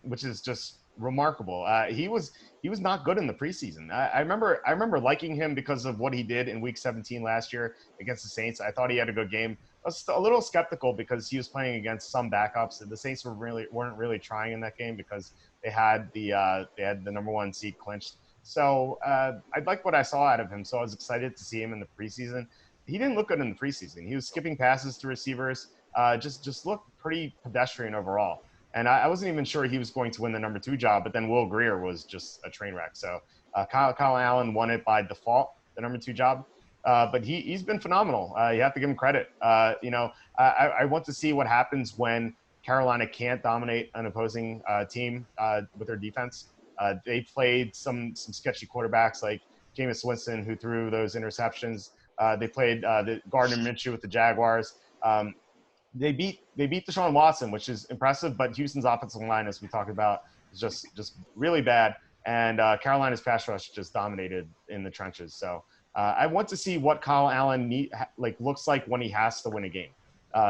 which is just remarkable. He was not good in the preseason. I remember liking him because of what he did in Week 17 last year against the Saints. I thought he had a good game. I was a little skeptical because he was playing against some backups, and the Saints weren't really trying in that game because they had the number 1 seed clinched. So I liked what I saw out of him. So I was excited to see him in the preseason. He didn't look good in the preseason. He was skipping passes to receivers. Just looked pretty pedestrian overall. And I wasn't even sure he was going to win the number 2 job, but then Will Grier was just a train wreck. So Kyle Allen won it by default, the number 2 job. But he's been phenomenal. You have to give him credit. I want to see what happens when Carolina can't dominate an opposing team with their defense. They played some sketchy quarterbacks like Jameis Winston, who threw those interceptions. They played the Gardner Minshew with the Jaguars. They beat Deshaun Watson, which is impressive, but Houston's offensive line, as we talked about, is just really bad. And Carolina's pass rush just dominated in the trenches. So I want to see what Kyle Allen looks like when he has to win a game.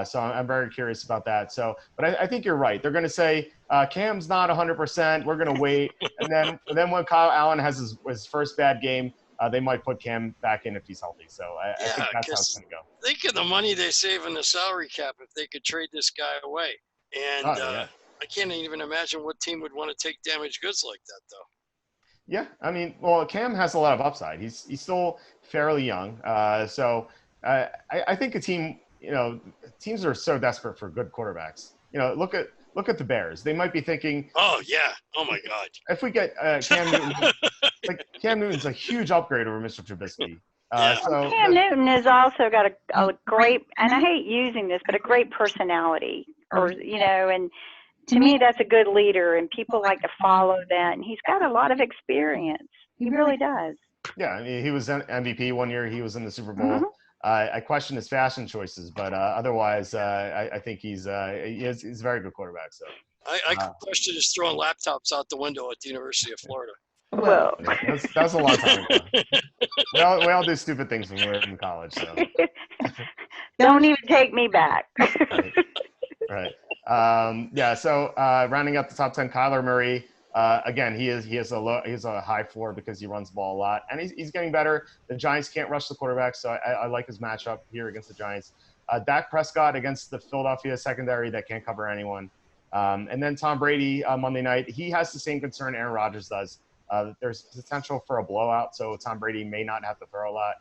So I'm very curious about that. So, but I think you're right. They're going to say Cam's not 100%. We're going to wait, and then when Kyle Allen has his first bad game, they might put Cam back in if he's healthy. So I think that's how it's going to go. Think of the money they save in the salary cap if they could trade this guy away. And I can't even imagine what team would want to take damaged goods like that, though. Yeah, I mean, well, Cam has a lot of upside. He's still fairly young. So I think teams are so desperate for good quarterbacks. Look at the Bears. They might be thinking, oh yeah, oh my God, if we get Cam Newton, Cam Newton's a huge upgrade over Mr. Trubisky. Cam Newton has also got a great, and I hate using this, but a great personality, and to me that's a good leader, and people like to follow that, and he's got a lot of experience. He really does. Yeah, I mean, he was an MVP one year. He was in the Super Bowl. Mhm. I question his fashion choices, but otherwise, I think he's a very good quarterback. So I question his throwing laptops out the window at the University of Florida. Well, that was a long time ago. We all do stupid things when we're in college. So don't even take me back. right. Yeah. So rounding up the top 10, Kyler Murray. Again, he has a high floor because he runs the ball a lot, and he's getting better. The Giants can't rush the quarterback, so I like his matchup here against the Giants. Dak Prescott against the Philadelphia secondary that can't cover anyone. And then Tom Brady Monday night. He has the same concern Aaron Rodgers does. There's potential for a blowout, so Tom Brady may not have to throw a lot.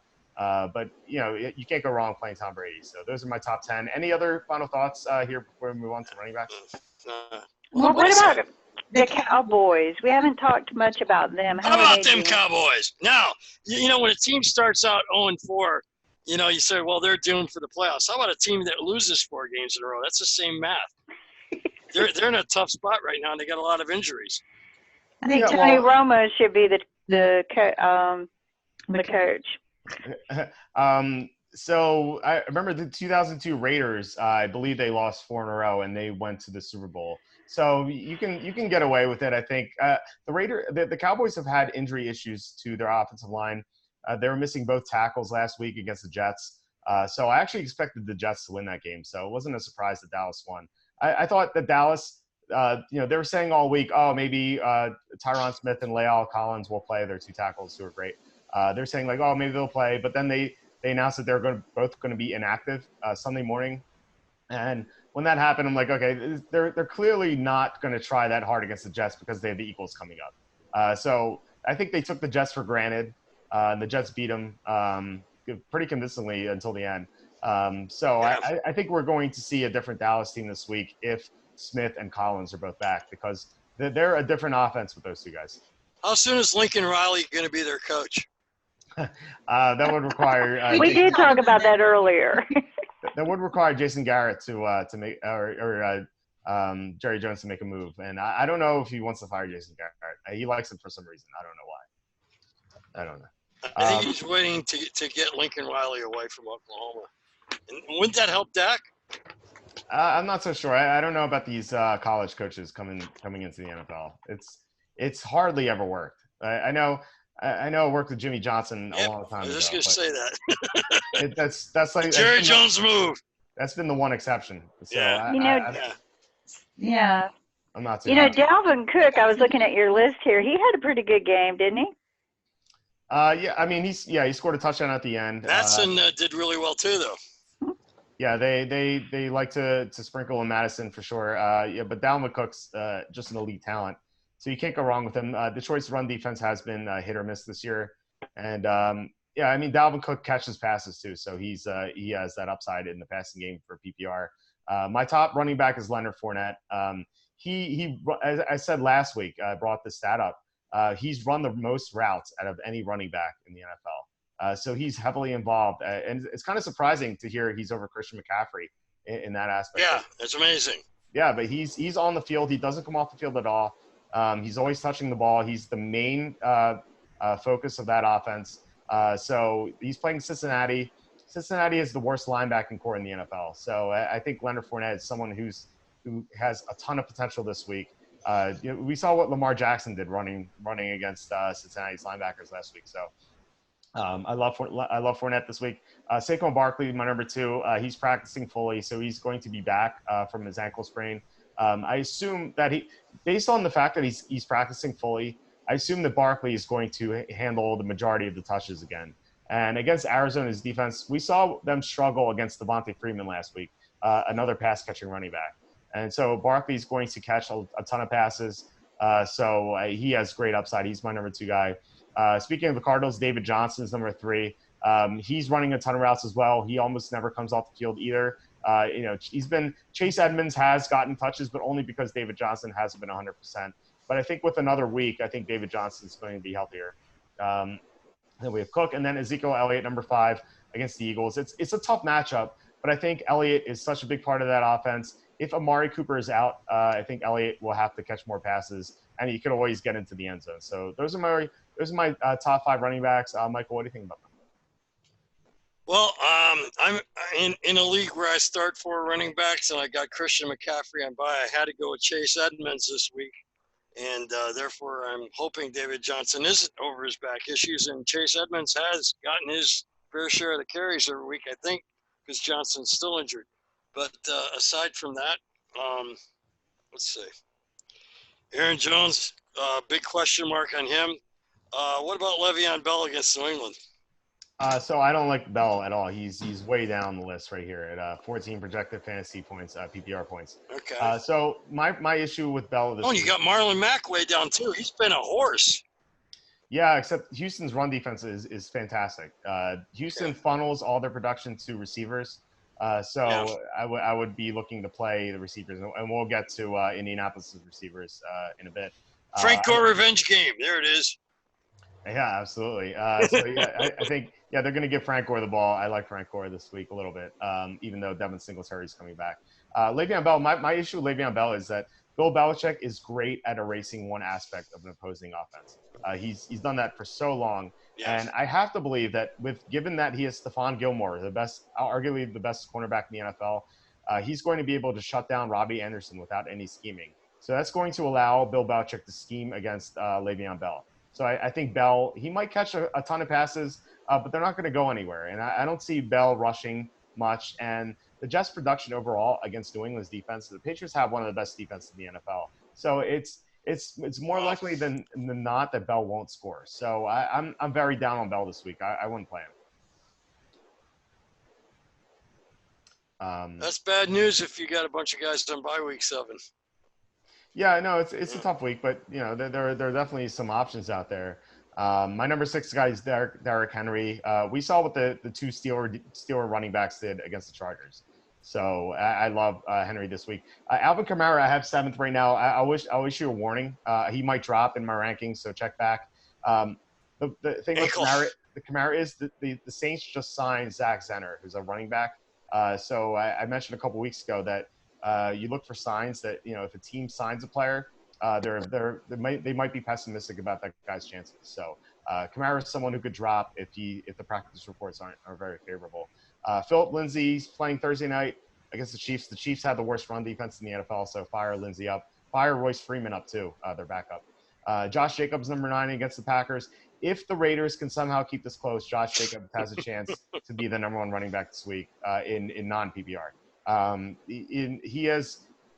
But you can't go wrong playing Tom Brady. So those are my top 10. Any other final thoughts here before we move on to running backs? Well, what about the Cowboys? We haven't talked much about them. How about them Cowboys? Now, when a team starts out 0-4, you say, well, they're doomed for the playoffs. How about a team that loses 4 games in a row? That's the same math. They're in a tough spot right now, and they got a lot of injuries. I think Tony Romo should be the coach. So I remember the 2002 Raiders. I believe they lost 4 in a row, and they went to the Super Bowl. So you can get away with it. I think the Cowboys have had injury issues to their offensive line. They were missing both tackles last week against the Jets. So I actually expected the Jets to win that game. So it wasn't a surprise that Dallas won. I thought that Dallas. They were saying all week, oh, maybe Tyron Smith and La'el Collins will play. Their 2 tackles who are great. They're saying like, oh, maybe they'll play. But then they announced that they're both going to be inactive Sunday morning. And when that happened, I'm like, okay, they're clearly not going to try that hard against the Jets because they have the Eagles coming up. So I think they took the Jets for granted. The Jets beat them pretty convincingly until the end. I think we're going to see a different Dallas team this week if Smith and Collins are both back because they're a different offense with those 2 guys. How soon is Lincoln Riley going to be their coach? That would require. We did talk about that earlier. That would require Jason Garrett to make or Jerry Jones to make a move, and I don't know if he wants to fire Jason Garrett. He likes him for some reason. I don't know. I think he's waiting to get Lincoln Riley away from Oklahoma. And wouldn't that help Dak? I'm not so sure. I don't know about these college coaches coming into the NFL. It's hardly ever worked. I know it worked with Jimmy Johnson a long time ago. I was just going to say that. That's like Jerry Jones move. That's been the one exception. So yeah. Yeah. I'm not too Dalvin Cook, I was looking at your list here. He had a pretty good game, didn't he? Yeah, I mean, he scored a touchdown at the end. Madison did really well too, though. Yeah, they like to sprinkle in Madison for sure. But Dalvin Cook's just an elite talent, so you can't go wrong with him. Detroit's run defense has been hit or miss this year, and I mean Dalvin Cook catches passes too, so he has that upside in the passing game for PPR. My top running back is Leonard Fournette. He as I said last week, I brought this stat up. He's run the most routes out of any running back in the NFL. So he's heavily involved. And it's kind of surprising to hear he's over Christian McCaffrey in that aspect. Yeah, it's amazing. Yeah, but he's on the field. He doesn't come off the field at all. He's always touching the ball. He's the main focus of that offense. So he's playing Cincinnati. Cincinnati is the worst linebacking core in the NFL. So I think Leonard Fournette is someone who has a ton of potential this week. We saw what Lamar Jackson did running against Cincinnati's linebackers last week. So I love Fournette this week. Saquon Barkley, my number 2, he's practicing fully, so he's going to be back from his ankle sprain. I assume that based on the fact that he's practicing fully, I assume that Barkley is going to handle the majority of the touches again. And against Arizona's defense, we saw them struggle against Devontae Freeman last week, another pass-catching running back. And so Barkley's going to catch a ton of passes, so he has great upside. He's my number 2 guy. Speaking of the Cardinals, David Johnson's number 3. He's running a ton of routes as well. He almost never comes off the field either. Chase Edmonds has gotten touches, but only because David Johnson hasn't been 100%. But I think with another week, I think David Johnson's going to be healthier. Then we have Cook, and then Ezekiel Elliott, number 5, against the Eagles. It's a tough matchup, but I think Elliott is such a big part of that offense. If Amari Cooper is out, I think Elliott will have to catch more passes, and he could always get into the end zone. So those are those are my top 5 running backs. Michael, what do you think about them? Well, I'm in a league where I start 4 running backs, and I got Christian McCaffrey on bye. I had to go with Chase Edmonds this week, and therefore I'm hoping David Johnson isn't over his back issues, and Chase Edmonds has gotten his fair share of the carries every week, I think, because Johnson's still injured. But aside from that, let's see. Aaron Jones, big question mark on him. What about Le'Veon Bell against New England? So I don't like Bell at all. He's way down the list right here at 14 projected fantasy points, PPR points. Okay. So my issue with Bell this Oh, and you got Marlon Mack way down too. He's been a horse. Yeah, except Houston's run defense is fantastic. Houston funnels all their production to receivers. So yeah. I would be looking to play the receivers, and we'll get to Indianapolis' receivers in a bit. Frank Gore revenge game. There it is. Yeah, absolutely. So yeah, I think they're going to give Frank Gore the ball. I like Frank Gore this week a little bit, even though Devin Singletary is coming back. Le'Veon Bell. My issue with Le'Veon Bell is that Bill Belichick is great at erasing one aspect of an opposing offense. He's done that for so long, and I have to believe that given that he is Stephon Gilmore, arguably the best cornerback in the NFL, he's going to be able to shut down Robbie Anderson without any scheming. So that's going to allow Bill Belichick to scheme against Le'Veon Bell. So I think Bell, he might catch a ton of passes, but they're not going to go anywhere. And I don't see Bell rushing much. And the Jets' production overall against New England's defense, the Patriots have one of the best defenses in the NFL. So it's more likely than not that Bell won't score. So I'm very down on Bell this week. I wouldn't play him. That's bad news if you got a bunch of guys on bye week 7. Yeah, no, it's a tough week, but there are definitely some options out there. My number 6 guy is Derrick Henry. We saw what the 2 Steeler running backs did against the Chargers. So I love Henry this week. Alvin Kamara, I have 7th right now. I wish you a warning. He might drop in my rankings, so check back. The thing with Kamara is the Saints just signed Zach Zenner, who's a running back. So I mentioned a couple weeks ago that you look for signs that if a team signs a player, they might be pessimistic about that guy's chances. So Kamara is someone who could drop if the practice reports are very favorable. Philip Lindsay's playing Thursday night against the Chiefs. The Chiefs have the worst run defense in the NFL, so fire Lindsay up. Fire Royce Freeman up too, their backup. Josh Jacobs, number 9 against the Packers. If the Raiders can somehow keep this close, Josh Jacobs has a chance to be the number 1 running back this week in non-PPR.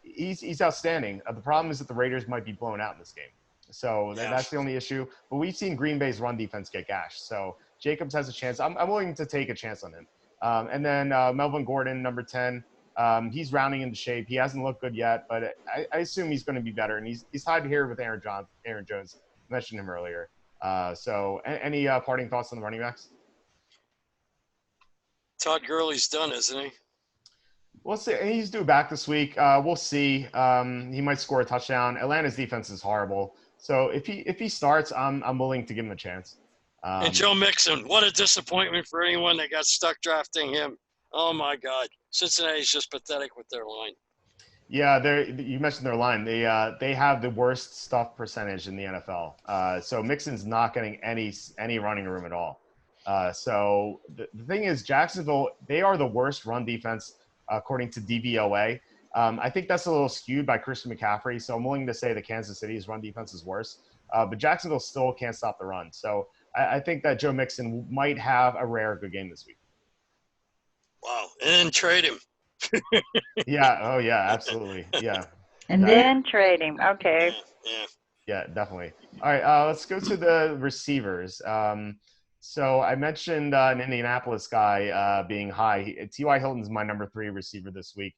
He's outstanding. The problem is that the Raiders might be blown out in this game. So that's the only issue. But we've seen Green Bay's run defense get gashed. So Jacobs has a chance. I'm willing to take a chance on him. And then Melvin Gordon, number 10. He's rounding into shape. He hasn't looked good yet, but I assume he's going to be better. And he's tied here with Aaron Jones. I mentioned him earlier. So any parting thoughts on the running backs? Todd Gurley's done, isn't he? We'll see. He's due back this week. We'll see. He might score a touchdown. Atlanta's defense is horrible. So if he starts, I'm willing to give him a chance. And Joe Mixon, what a disappointment for anyone that got stuck drafting him. Oh my God, Cincinnati's just pathetic with their line. Yeah, you mentioned their line. They have the worst stuff percentage in the NFL. So Mixon's not getting any running room at all. So the thing is, Jacksonville, they are the worst run defense according to DVOA. I think that's a little skewed by Christian McCaffrey. So I'm willing to say that Kansas City's run defense is worse. But Jacksonville still can't stop the run. So I think that Joe Mixon might have a rare good game this week. Wow. And then trade him. Yeah. Oh, yeah, absolutely. Yeah. And then trade him. Okay. Yeah, definitely. All right. Let's go to the receivers. So I mentioned an Indianapolis guy being high. T.Y. Hilton's my number 3 receiver this week.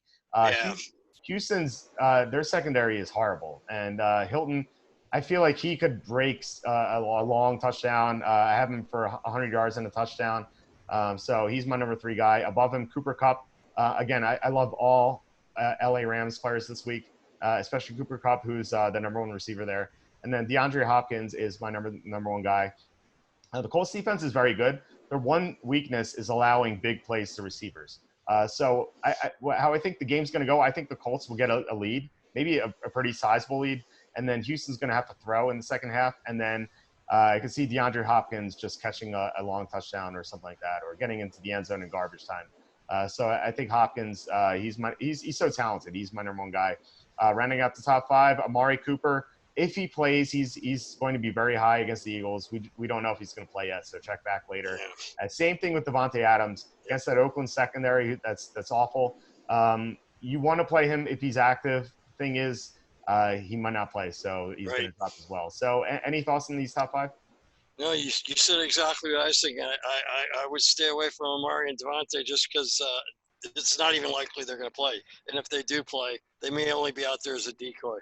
Houston's their secondary is horrible. And Hilton, I feel like he could break a long touchdown. I have him for 100 yards and a touchdown. So he's my number 3 guy. Above him, Cooper Kupp. Again, I love all LA Rams players this week, especially Cooper Kupp, who's the number 1 receiver there. And then DeAndre Hopkins is my number 1 guy. The Colts defense is very good. Their one weakness is allowing big plays to receivers. So how I think the game's going to go, I think the Colts will get a lead, maybe a pretty sizable lead, and then Houston's going to have to throw in the second half. And then I could see DeAndre Hopkins just catching a long touchdown or something like that, or getting into the end zone in garbage time. So I think Hopkins, he's so talented. He's my number one guy. Rounding out the top 5, Amari Cooper. If he plays, he's going to be very high against the Eagles. We don't know if he's going to play yet, so check back later. Same thing with Devontae Adams against that Oakland secondary. That's awful. You want to play him if he's active. Thing is, he might not play, so he's going to drop as well. So any thoughts on these top 5? No, you said exactly what I was thinking. I would stay away from Amari and Devontae just because it's not even likely they're going to play. And if they do play, they may only be out there as a decoy.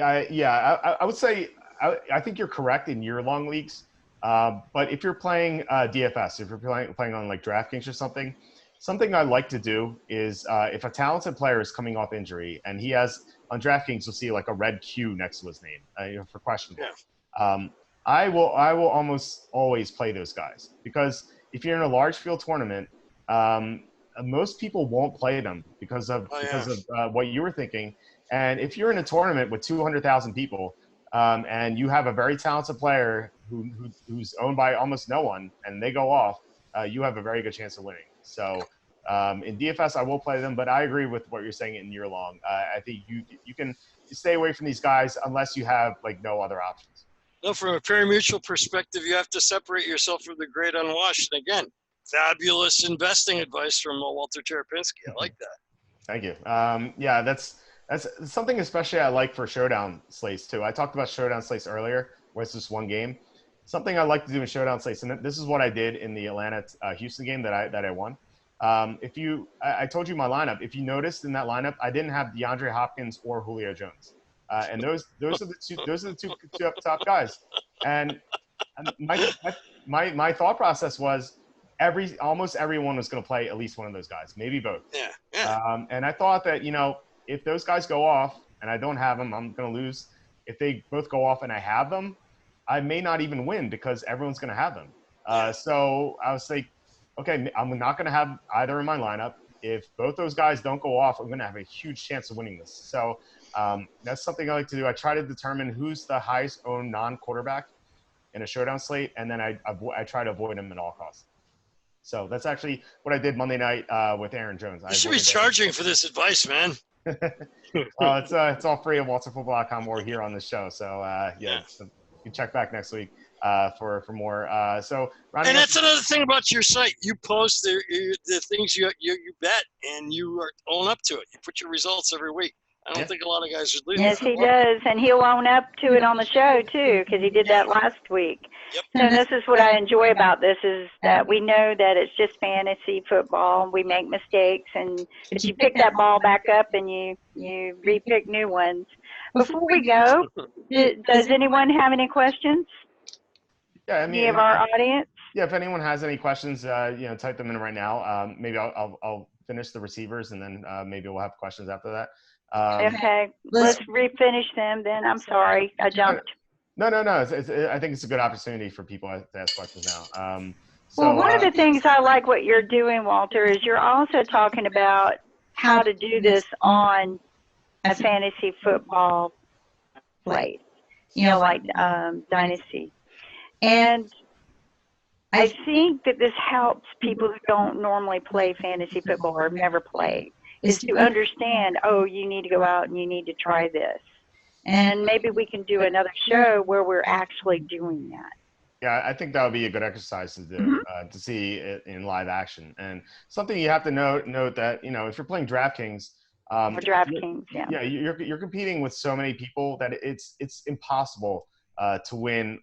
I would say I think you're correct in year-long leagues. But if you're playing DFS, if you're playing on like DraftKings or something I like to do is if a talented player is coming off injury and he has on DraftKings, you'll see like a red Q next to his name for questionable. Yeah. I will almost always play those guys because if you're in a large field tournament, most people won't play them because of what you were thinking. And if you're in a tournament with 200,000 people and you have a very talented player who's owned by almost no one and they go off, you have a very good chance of winning. So in DFS, I will play them, but I agree with what you're saying in year long. I think you can stay away from these guys unless you have like no other options. No, from a pari-mutuel perspective, you have to separate yourself from the great unwashed. And again, fabulous investing advice from Walter Terapinski. I like that. Thank you. That's something especially I like for showdown slates too. I talked about showdown slates earlier, where it's just one game. Something I like to do in showdown slates, and this is what I did in the Atlanta Houston game that I won. I told you my lineup. If you noticed in that lineup, I didn't have DeAndre Hopkins or Julio Jones, and those are the two top guys. And my thought process was almost everyone was going to play at least one of those guys, maybe both. Yeah. And I thought that if those guys go off and I don't have them, I'm going to lose. If they both go off and I have them, I may not even win because everyone's going to have them. So I was like, okay, I'm not going to have either in my lineup. If both those guys don't go off, I'm going to have a huge chance of winning this. So that's something I like to do. I try to determine who's the highest owned non-quarterback in a showdown slate, and then I try to avoid him at all costs. So that's actually what I did Monday night with Aaron Jones. You should be charging for this advice, man. It's all free at walterfootball.com or here on the show. So so you can check back next week for more. And that's another thing about your site. You post the things you bet, and you are own up to it. You put your results every week. I don't think a lot of guys would leave. Yes, he does, and he'll own up to it on the show too, because he did that last week. Yep. So this is what I enjoy about this is that we know that it's just fantasy football. We make mistakes, but you pick that ball back up and you repick new ones. Before we go, does anyone have any questions? Yeah, I mean, any of our audience? Yeah, if anyone has any questions, type them in right now. Maybe I'll finish the receivers and then maybe we'll have questions after that. Okay, let's refinish them then. I'm sorry, I jumped. No. I think it's a good opportunity for people to ask questions now. Well, one of the things I like what you're doing, Walter, is you're also talking about how to do this on a fantasy football slate, like Dynasty. And I think that this helps people who don't normally play fantasy football or have never played, is to understand, you need to go out and you need to try this. And maybe we can do another show where we're actually doing that. Yeah, I think that would be a good exercise to do, to see it in live action. And something you have to note that, if you're playing DraftKings, you're competing with so many people that it's impossible to win,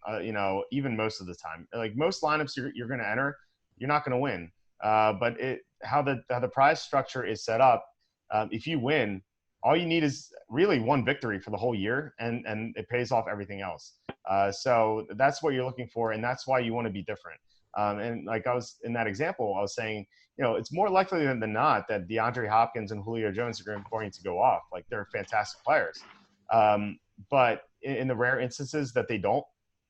even most of the time. Like most lineups you're going to enter, you're not going to win. But how the prize structure is set up, if you win, all you need is really one victory for the whole year, and it pays off everything else. So that's what you're looking for, and that's why you want to be different. And like I was in that example, I was saying, it's more likely than not that DeAndre Hopkins and Julio Jones are going to go off. Like they're fantastic players. But in the rare instances that they don't,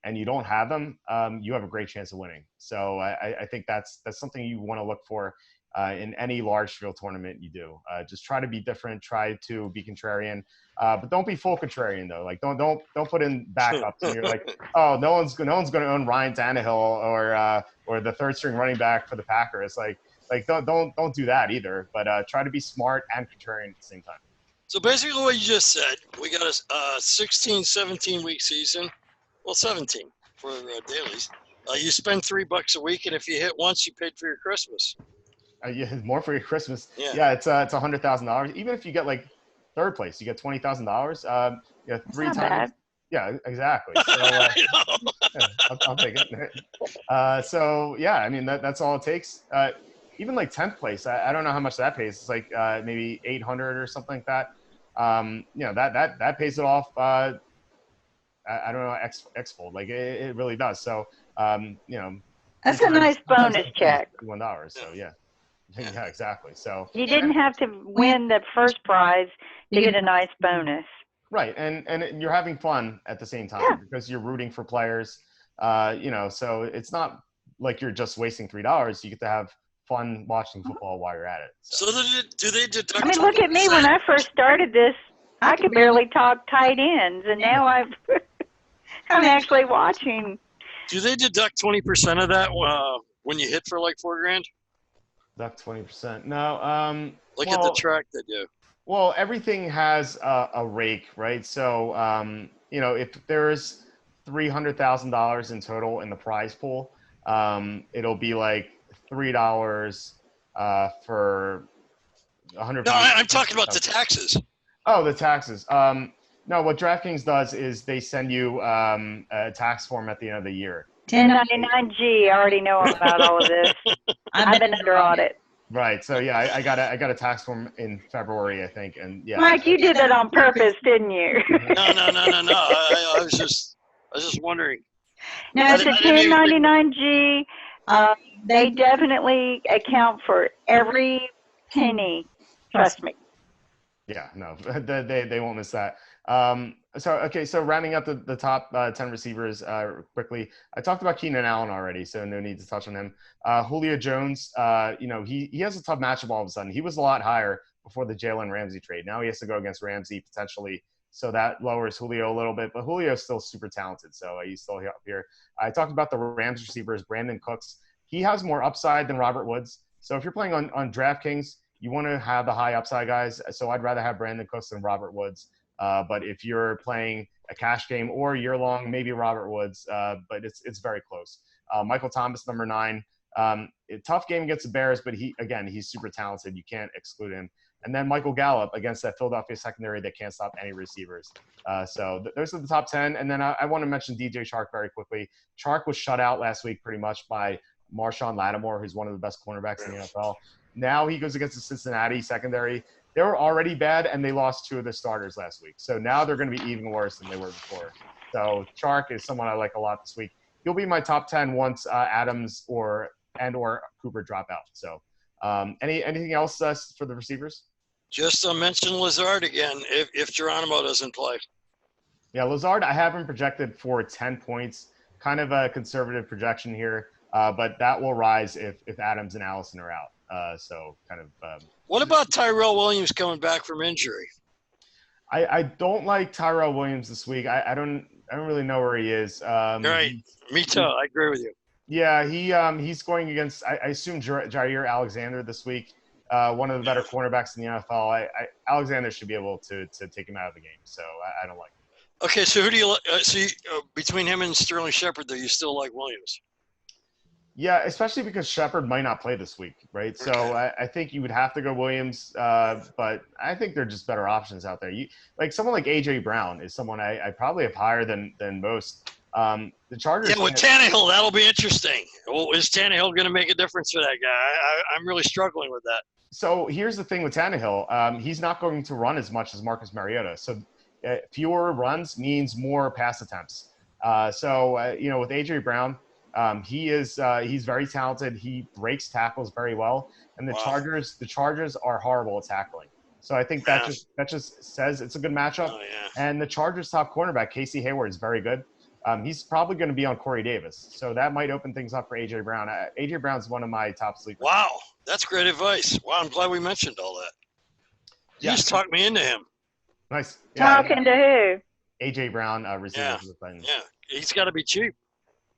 and you don't have them, you have a great chance of winning. So I think that's something you want to look for in any large field tournament you do. Just try to be different, try to be contrarian, but don't be full contrarian though. Like don't put in backups and you're like, oh, no one's going to own Ryan Tannehill or the third string running back for the Packers. Like don't do that either. But try to be smart and contrarian at the same time. So basically what you just said, we got a 16, 17-week season. Well, 17 for dailies. You spend $3 a week, and if you hit once, you paid for your Christmas. Yeah, more for your Christmas. Yeah, it's $100,000. Even if you get like third place, you get $20,000. Yeah, three times. Bad. Yeah, exactly. So I know. yeah, I'll take it. So yeah, I mean that's all it takes. Even like 10th place, I don't know how much that pays. It's like maybe 800 or something like that. That pays it off. I don't know, x-fold. Like it really does. So That's a nice bonus check. $1. So yeah. Yeah, exactly. So You didn't have to win the first prize to get a nice bonus. Right, and you're having fun at the same time because you're rooting for players. So it's not like you're just wasting $3. You get to have fun watching football while you're at it. So do they deduct? I mean, look at me. When I first started this, I could barely talk tight ends, and now I'm actually watching. Do they deduct 20% of that when you hit for like $4,000? Deduct 20%. No. Like at the track they do. Well, everything has a rake, right? So, if there's $300,000 in total in the prize pool, it'll be like $3 for 100. No, I'm talking about the taxes. Oh, the taxes. No, what DraftKings does is they send you a tax form at the end of the year. 1099-G. I already know about all of this. I've been under audit. Right. So yeah, I got a tax form in February, I think, and yeah. Mike, you did that on purpose, didn't you? No. I was just wondering. No, it's a 1099-G. They definitely account for every penny. Trust me. Yeah, no, they won't miss that. So rounding up the top 10 receivers quickly. I talked about Keenan Allen already, so no need to touch on him. Julio Jones, he has a tough matchup all of a sudden. He was a lot higher before the Jalen Ramsey trade. Now he has to go against Ramsey potentially, so that lowers Julio a little bit. But Julio is still super talented, so he's still up here. I talked about the Rams receivers, Brandon Cooks. He has more upside than Robert Woods. So if you're playing on DraftKings, you want to have the high upside guys. So I'd rather have Brandon Cooks than Robert Woods. But if you're playing a cash game or year long, maybe Robert Woods, but it's very close. Michael Thomas, number 9. Tough game against the Bears, but he's super talented. You can't exclude him. And then Michael Gallup against that Philadelphia secondary that can't stop any receivers. So those are the top 10. And then I want to mention DJ Chark very quickly. Chark was shut out last week pretty much by Marshawn Lattimore, who's one of the best cornerbacks in the NFL. Now he goes against the Cincinnati secondary. They were already bad, and they lost 2 of their starters last week. So now they're going to be even worse than they were before. So Chark is someone I like a lot this week. He'll be my top 10 once Adams or Cooper drop out. So anything else for the receivers? Just mention Lazard again if Geronimo doesn't play. Yeah, Lazard, I have him projected for 10 points. Kind of a conservative projection here, but that will rise if Adams and Allison are out. What about Tyrell Williams coming back from injury? I don't like Tyrell Williams this week. I don't really know where he is. Right. Me too. I agree with you. Yeah, he's going against I assume Jair Alexander this week. One of the better cornerbacks in the NFL. Alexander should be able to take him out of the game. So I don't like him. Okay, so who do you see between him and Sterling Shepard? Do you still like Williams? Yeah, especially because Shepard might not play this week, right? So I think you would have to go Williams, but I think they're just better options out there. Someone like A.J. Brown is someone I probably have higher than most. The Chargers. Yeah, with Tannehill, that'll be interesting. Well, is Tannehill going to make a difference for that guy? I'm really struggling with that. So here's the thing with Tannehill. He's not going to run as much as Marcus Mariota. So fewer runs means more pass attempts. With A.J. Brown, he's very talented. He breaks tackles very well, and the Chargers are horrible at tackling. So I think that just says it's a good matchup. Oh, yeah. And the Chargers' top cornerback Casey Hayward is very good. he's probably going to be on Corey Davis. So that might open things up for A.J. Brown. A.J. Brown's one of my top sleepers. Wow, that's great advice. Wow, I'm glad we mentioned all that. You just talked me into him. Nice. Yeah, Talking to who? A.J. Brown, receiver for the Titans. Yeah, he's got to be cheap.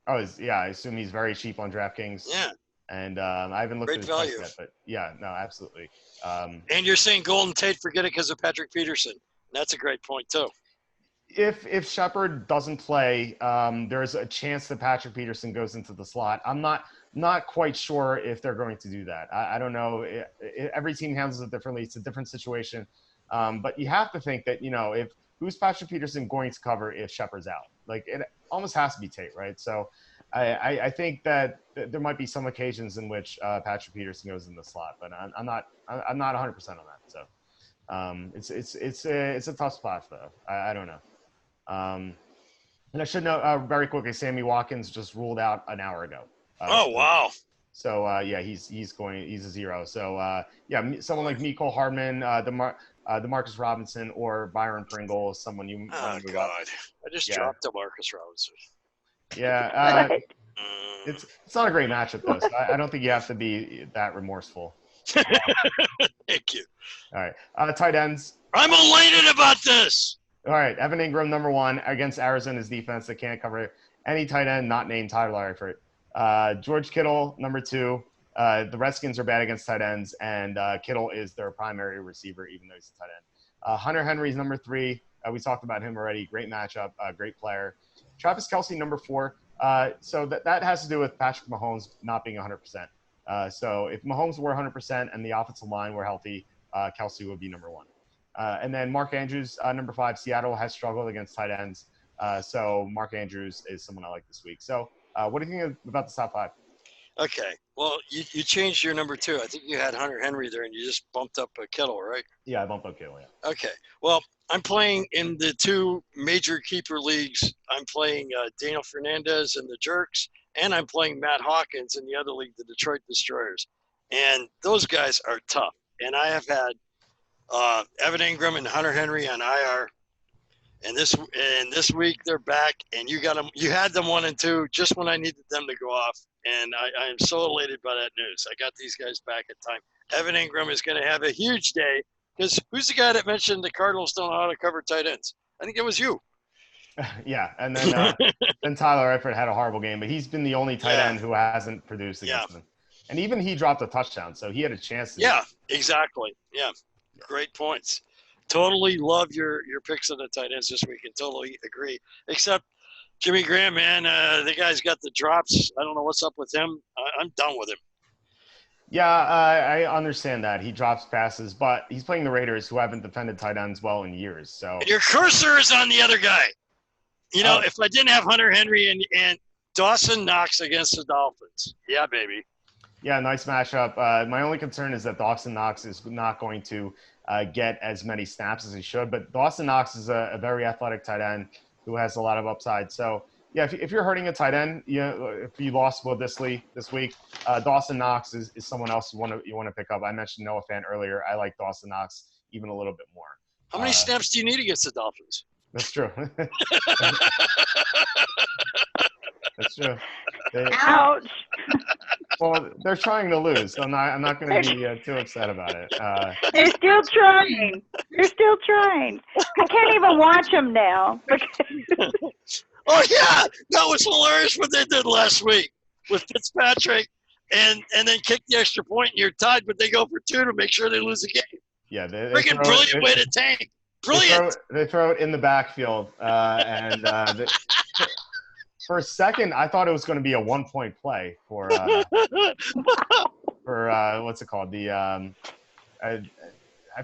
Oh, I assume he's very cheap on DraftKings. Yeah. And I haven't looked Great at his value. price yet, but yeah, no, absolutely. And you're saying Golden Tate, forget it because of Patrick Peterson. That's a great point, too. If Shepard doesn't play, there's a chance that Patrick Peterson goes into the slot. I'm not quite sure if they're going to do that. I don't know. Every team handles it differently. It's a different situation. But you have to think that, if who's Patrick Peterson going to cover if Shepard's out? Like, it almost has to be Tate, right? So I think that there might be some occasions in which Patrick Peterson goes in the slot, but I'm not 100% on that. So it's a tough spot though. I don't know. And I should note very quickly, Sammy Watkins just ruled out an hour ago. Wow. So yeah, he's a zero. So yeah, someone like Mecole Hardman, DeMarcus Robinson, or Byron Pringle, someone you. Oh God! I just dropped DeMarcus Robinson. Yeah, it's not a great matchup though. So I don't think you have to be that remorseful. Thank you. All right, tight ends. I'm elated about this. All right, Evan Ingram, number 1 against Arizona's defense that can't cover any tight end not named Tyler Eifert. George Kittle, number 2. The Redskins are bad against tight ends, and Kittle is their primary receiver, even though he's a tight end. Hunter Henry's number 3. We talked about him already. Great matchup, great player. Travis Kelce, number 4. So that has to do with Patrick Mahomes not being 100%. So if Mahomes were 100% and the offensive line were healthy, Kelce would be number 1. And then Mark Andrews, number 5. Seattle has struggled against tight ends. So Mark Andrews is someone I like this week. So what do you think about the top 5? Okay. Well, you changed your number 2. I think you had Hunter Henry there, and you just bumped up Kittle, right? Yeah, I bumped up Kittle, yeah. Okay. Well, I'm playing in the 2 major keeper leagues. I'm playing Daniel Fernandez and the Jerks, and I'm playing Matt Hawkins in the other league, the Detroit Destroyers. And those guys are tough. And I have had Evan Ingram and Hunter Henry on IR. And this week they're back, and you got them. You had them 1 and 2 just when I needed them to go off, and I am so elated by that news. I got these guys back in time. Evan Ingram is going to have a huge day because who's the guy that mentioned the Cardinals don't know how to cover tight ends? I think it was you. Yeah, and then then Tyler Eifert had a horrible game, but he's been the only tight end who hasn't produced against them. And even he dropped a touchdown, so he had a chance to. Exactly. Yeah, great points. Totally love your picks on the tight ends this week and totally agree. Except Jimmy Graham, man, the guy's got the drops. I don't know what's up with him. I'm done with him. Yeah, I understand that. He drops passes, but he's playing the Raiders, who haven't defended tight ends well in years. So and your cursor is on the other guy. You know, if I didn't have Hunter Henry and Dawson Knox against the Dolphins. Yeah, baby. Yeah, nice matchup. My only concern is that Dawson Knox is not going to get as many snaps as he should. But Dawson Knox is a very athletic tight end who has a lot of upside. So, yeah, if you're hurting a tight end, if you lost Will Dissly this week, Dawson Knox is someone else you want to pick up. I mentioned Noah Fant earlier. I like Dawson Knox even a little bit more. How many snaps do you need against the Dolphins? That's true. That's true. Ouch. Well, they're trying to lose, so I'm not going to be too upset about it. They're still trying. They're still trying. I can't even watch them now. Oh, yeah. That was hilarious what they did last week with Fitzpatrick and then kick the extra point and you're tied, but they go for 2 to make sure they lose the game. Yeah. Freaking brilliant way to tank. Brilliant. They throw it in the backfield, and for a second, I thought it was going to be a 1-point play for what's it called? I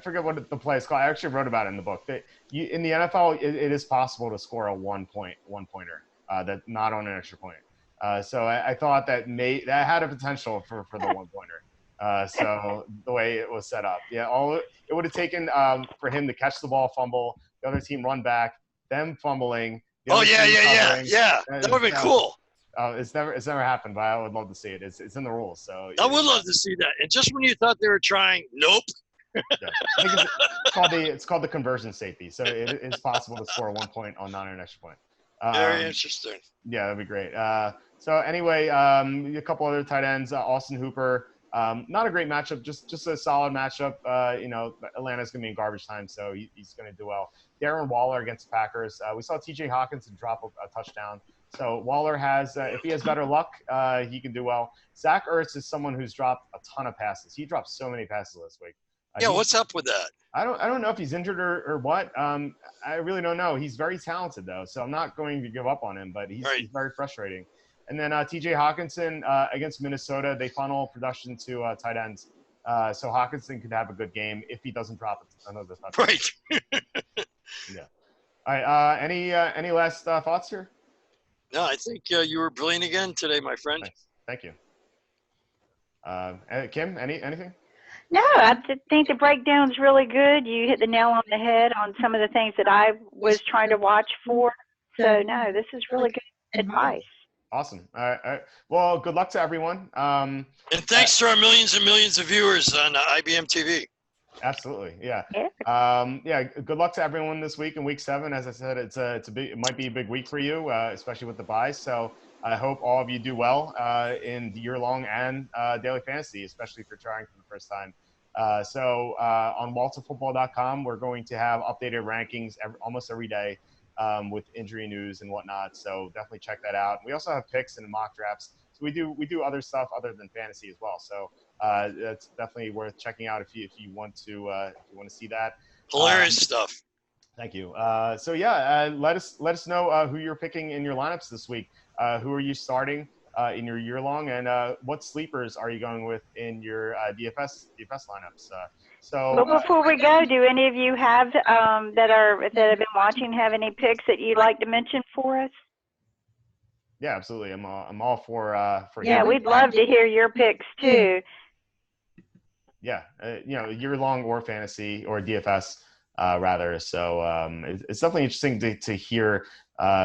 forget what the play is called. I actually wrote about it in the book. In the NFL, it is possible to score a one-pointer that not on an extra point. So I thought that had a potential for the 1-pointer. So the way it was set up, it would have taken for him to catch the ball, fumble, the other team run back, them fumbling. Oh yeah. That would have been cool. It's never happened, but I would love to see it. It's in the rules, so I would love to see that. And just when you thought they were trying, nope. Yeah. I think it's called the conversion safety. So it is possible to score 1 point on not an extra point. Very interesting. Yeah, that'd be great. So anyway, a couple other tight ends, Austin Hooper. Not a great matchup, just a solid matchup. Atlanta's going to be in garbage time, so he's going to do well. Darren Waller against the Packers. We saw T.J. Hawkinson drop a touchdown. So Waller has, if he has better luck, he can do well. Zach Ertz is someone who's dropped a ton of passes. He dropped so many passes this week. Yeah, what's up with that? I don't know if he's injured or what. I really don't know. He's very talented though, so I'm not going to give up on him. But he's very frustrating. And then T.J. Hawkinson against Minnesota, they funnel production to tight ends. So Hawkinson could have a good game if he doesn't drop another touchdown. Right. Yeah. All right. Any last thoughts here? No, I think you were brilliant again today, my friend. Thanks. Thank you. Kim, anything? No, I think the breakdown's really good. You hit the nail on the head on some of the things that I was trying to watch for. So, no, this is really good advice. Awesome. All right. Well, good luck to everyone. And thanks to our millions and millions of viewers on IBM TV. Absolutely. Yeah. Good luck to everyone this week in week 7. As I said, it might be a big week for you, especially with the buys. So I hope all of you do well in the year-long and daily fantasy, especially if you're trying for the first time. So on walterfootball.com, we're going to have updated rankings almost every day with injury news and whatnot. So definitely check that out. We also have picks and mock drafts. So we do other stuff other than fantasy as well. So that's definitely worth checking out if you want to see that. Hilarious stuff. Thank you. Let us know who you're picking in your lineups this week. Who are you starting in your year long, and what sleepers are you going with in your DFS lineups? Well, before we go, do any of you have that have been watching have any picks that you'd like to mention for us? Yeah, absolutely. I'm all for Yeah, we'd love to hear your picks too. Yeah, year-long or fantasy or DFS rather. So it's definitely interesting to hear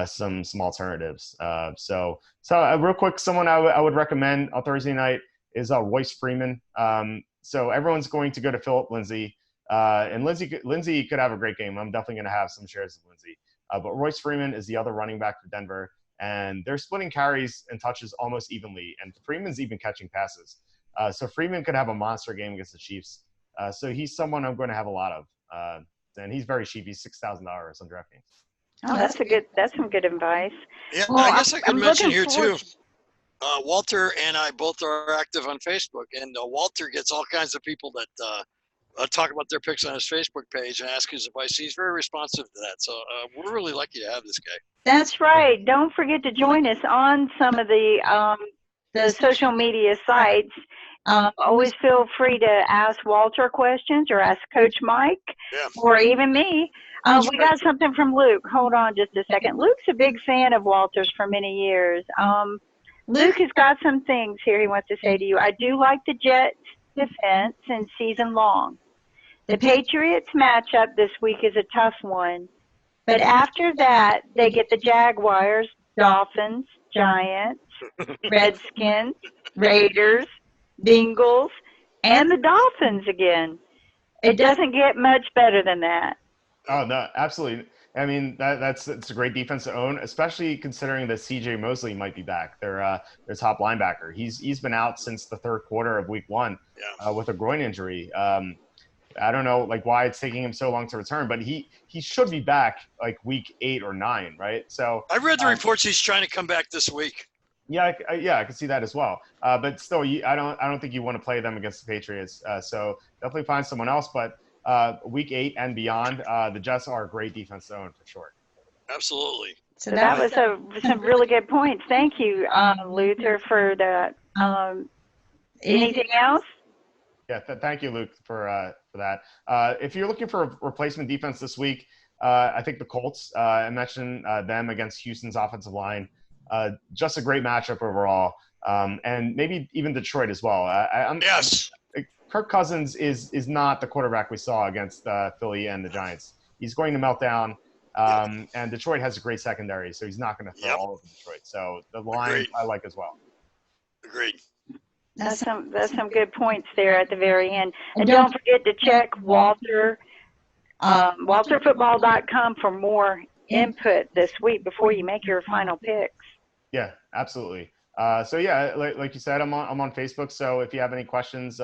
some alternatives. So real quick, someone I would recommend on Thursday night is Royce Freeman. So everyone's going to go to Philip Lindsay, and Lindsay could have a great game. I'm definitely going to have some shares of Lindsay. But Royce Freeman is the other running back for Denver, and they're splitting carries and touches almost evenly, and Freeman's even catching passes. So Freeman could have a monster game against the Chiefs. So he's someone I'm going to have a lot of. And he's very cheap. He's $6,000 on DraftKings. Oh, that's some good advice. Yeah, well, I guess I could mention here too. To... Walter and I both are active on Facebook, and Walter gets all kinds of people that talk about their picks on his Facebook page and ask his advice. He's very responsive to that, so we're really lucky to have this guy. That's right. Don't forget to join us on some of the social media sites. Always feel free to ask Walter questions or ask Coach Mike or even me. We got something from Luke. Hold on just a second. Luke's a big fan of Walter's for many years. Luke has got some things here he wants to say to you. I do like the Jets defense and season long. The Patriots matchup this week is a tough one. But after that, they get the Jaguars, Dolphins, Giants, Redskins, Raiders, Bengals, and the Dolphins again. It doesn't get much better than that. Oh, no, absolutely. I mean, it's a great defense to own, especially considering that C.J. Mosley might be back. Their top linebacker. He's been out since the third quarter of week 1 with a groin injury. I don't know why it's taking him so long to return, but he should be back week 8 or 9, right? So I read the reports he's trying to come back this week. Yeah, I can see that as well. But still, I don't think you want to play them against the Patriots. So definitely find someone else. But week 8 and beyond, the Jets are a great defense to own for sure. Absolutely. So that was some really good points. Thank you, Luther, for that. Anything else? Yeah, thank you, Luke, for that. If you're looking for a replacement defense this week, I think the Colts. I mentioned them against Houston's offensive line. Just a great matchup overall, and maybe even Detroit as well. Yes. Kirk Cousins is not the quarterback we saw against Philly and the Giants. He's going to melt down, and Detroit has a great secondary, so he's not going to throw all over Detroit. So the line Agreed. I like as well. Agreed. That's some good points there at the very end. And don't forget to check Walter, walterfootball.com for more input this week before you make your final picks. Yeah, absolutely. So yeah, like you said, I'm on Facebook. So if you have any questions,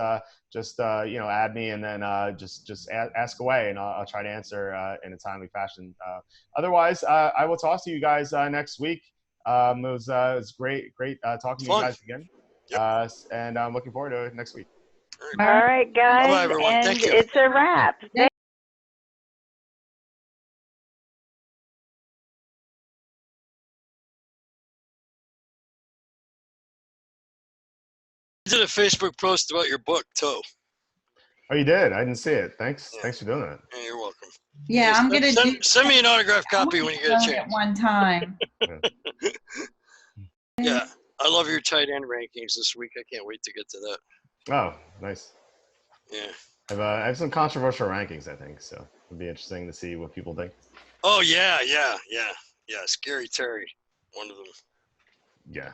just add me, and then just ask away, and I'll try to answer in a timely fashion. Otherwise, I will talk to you guys next week. It was great talking to you guys again. Yep. And I'm looking forward to it next week. All right, guys, Bye, everyone. and Thank you. it's a wrap. I did a Facebook post about your book too. Oh, you did? I didn't see it. Thanks. Yeah. Thanks for doing that. Yeah, you're welcome. Yeah, I'm gonna send me an autographed copy when you get a at chance. one time. Yeah, I love your tight end rankings this week. I can't wait to get to that. Oh, nice. Yeah. I have some controversial rankings, I think, so it'll be interesting to see what people think. Oh yeah. Scary Terry, one of them. Yeah.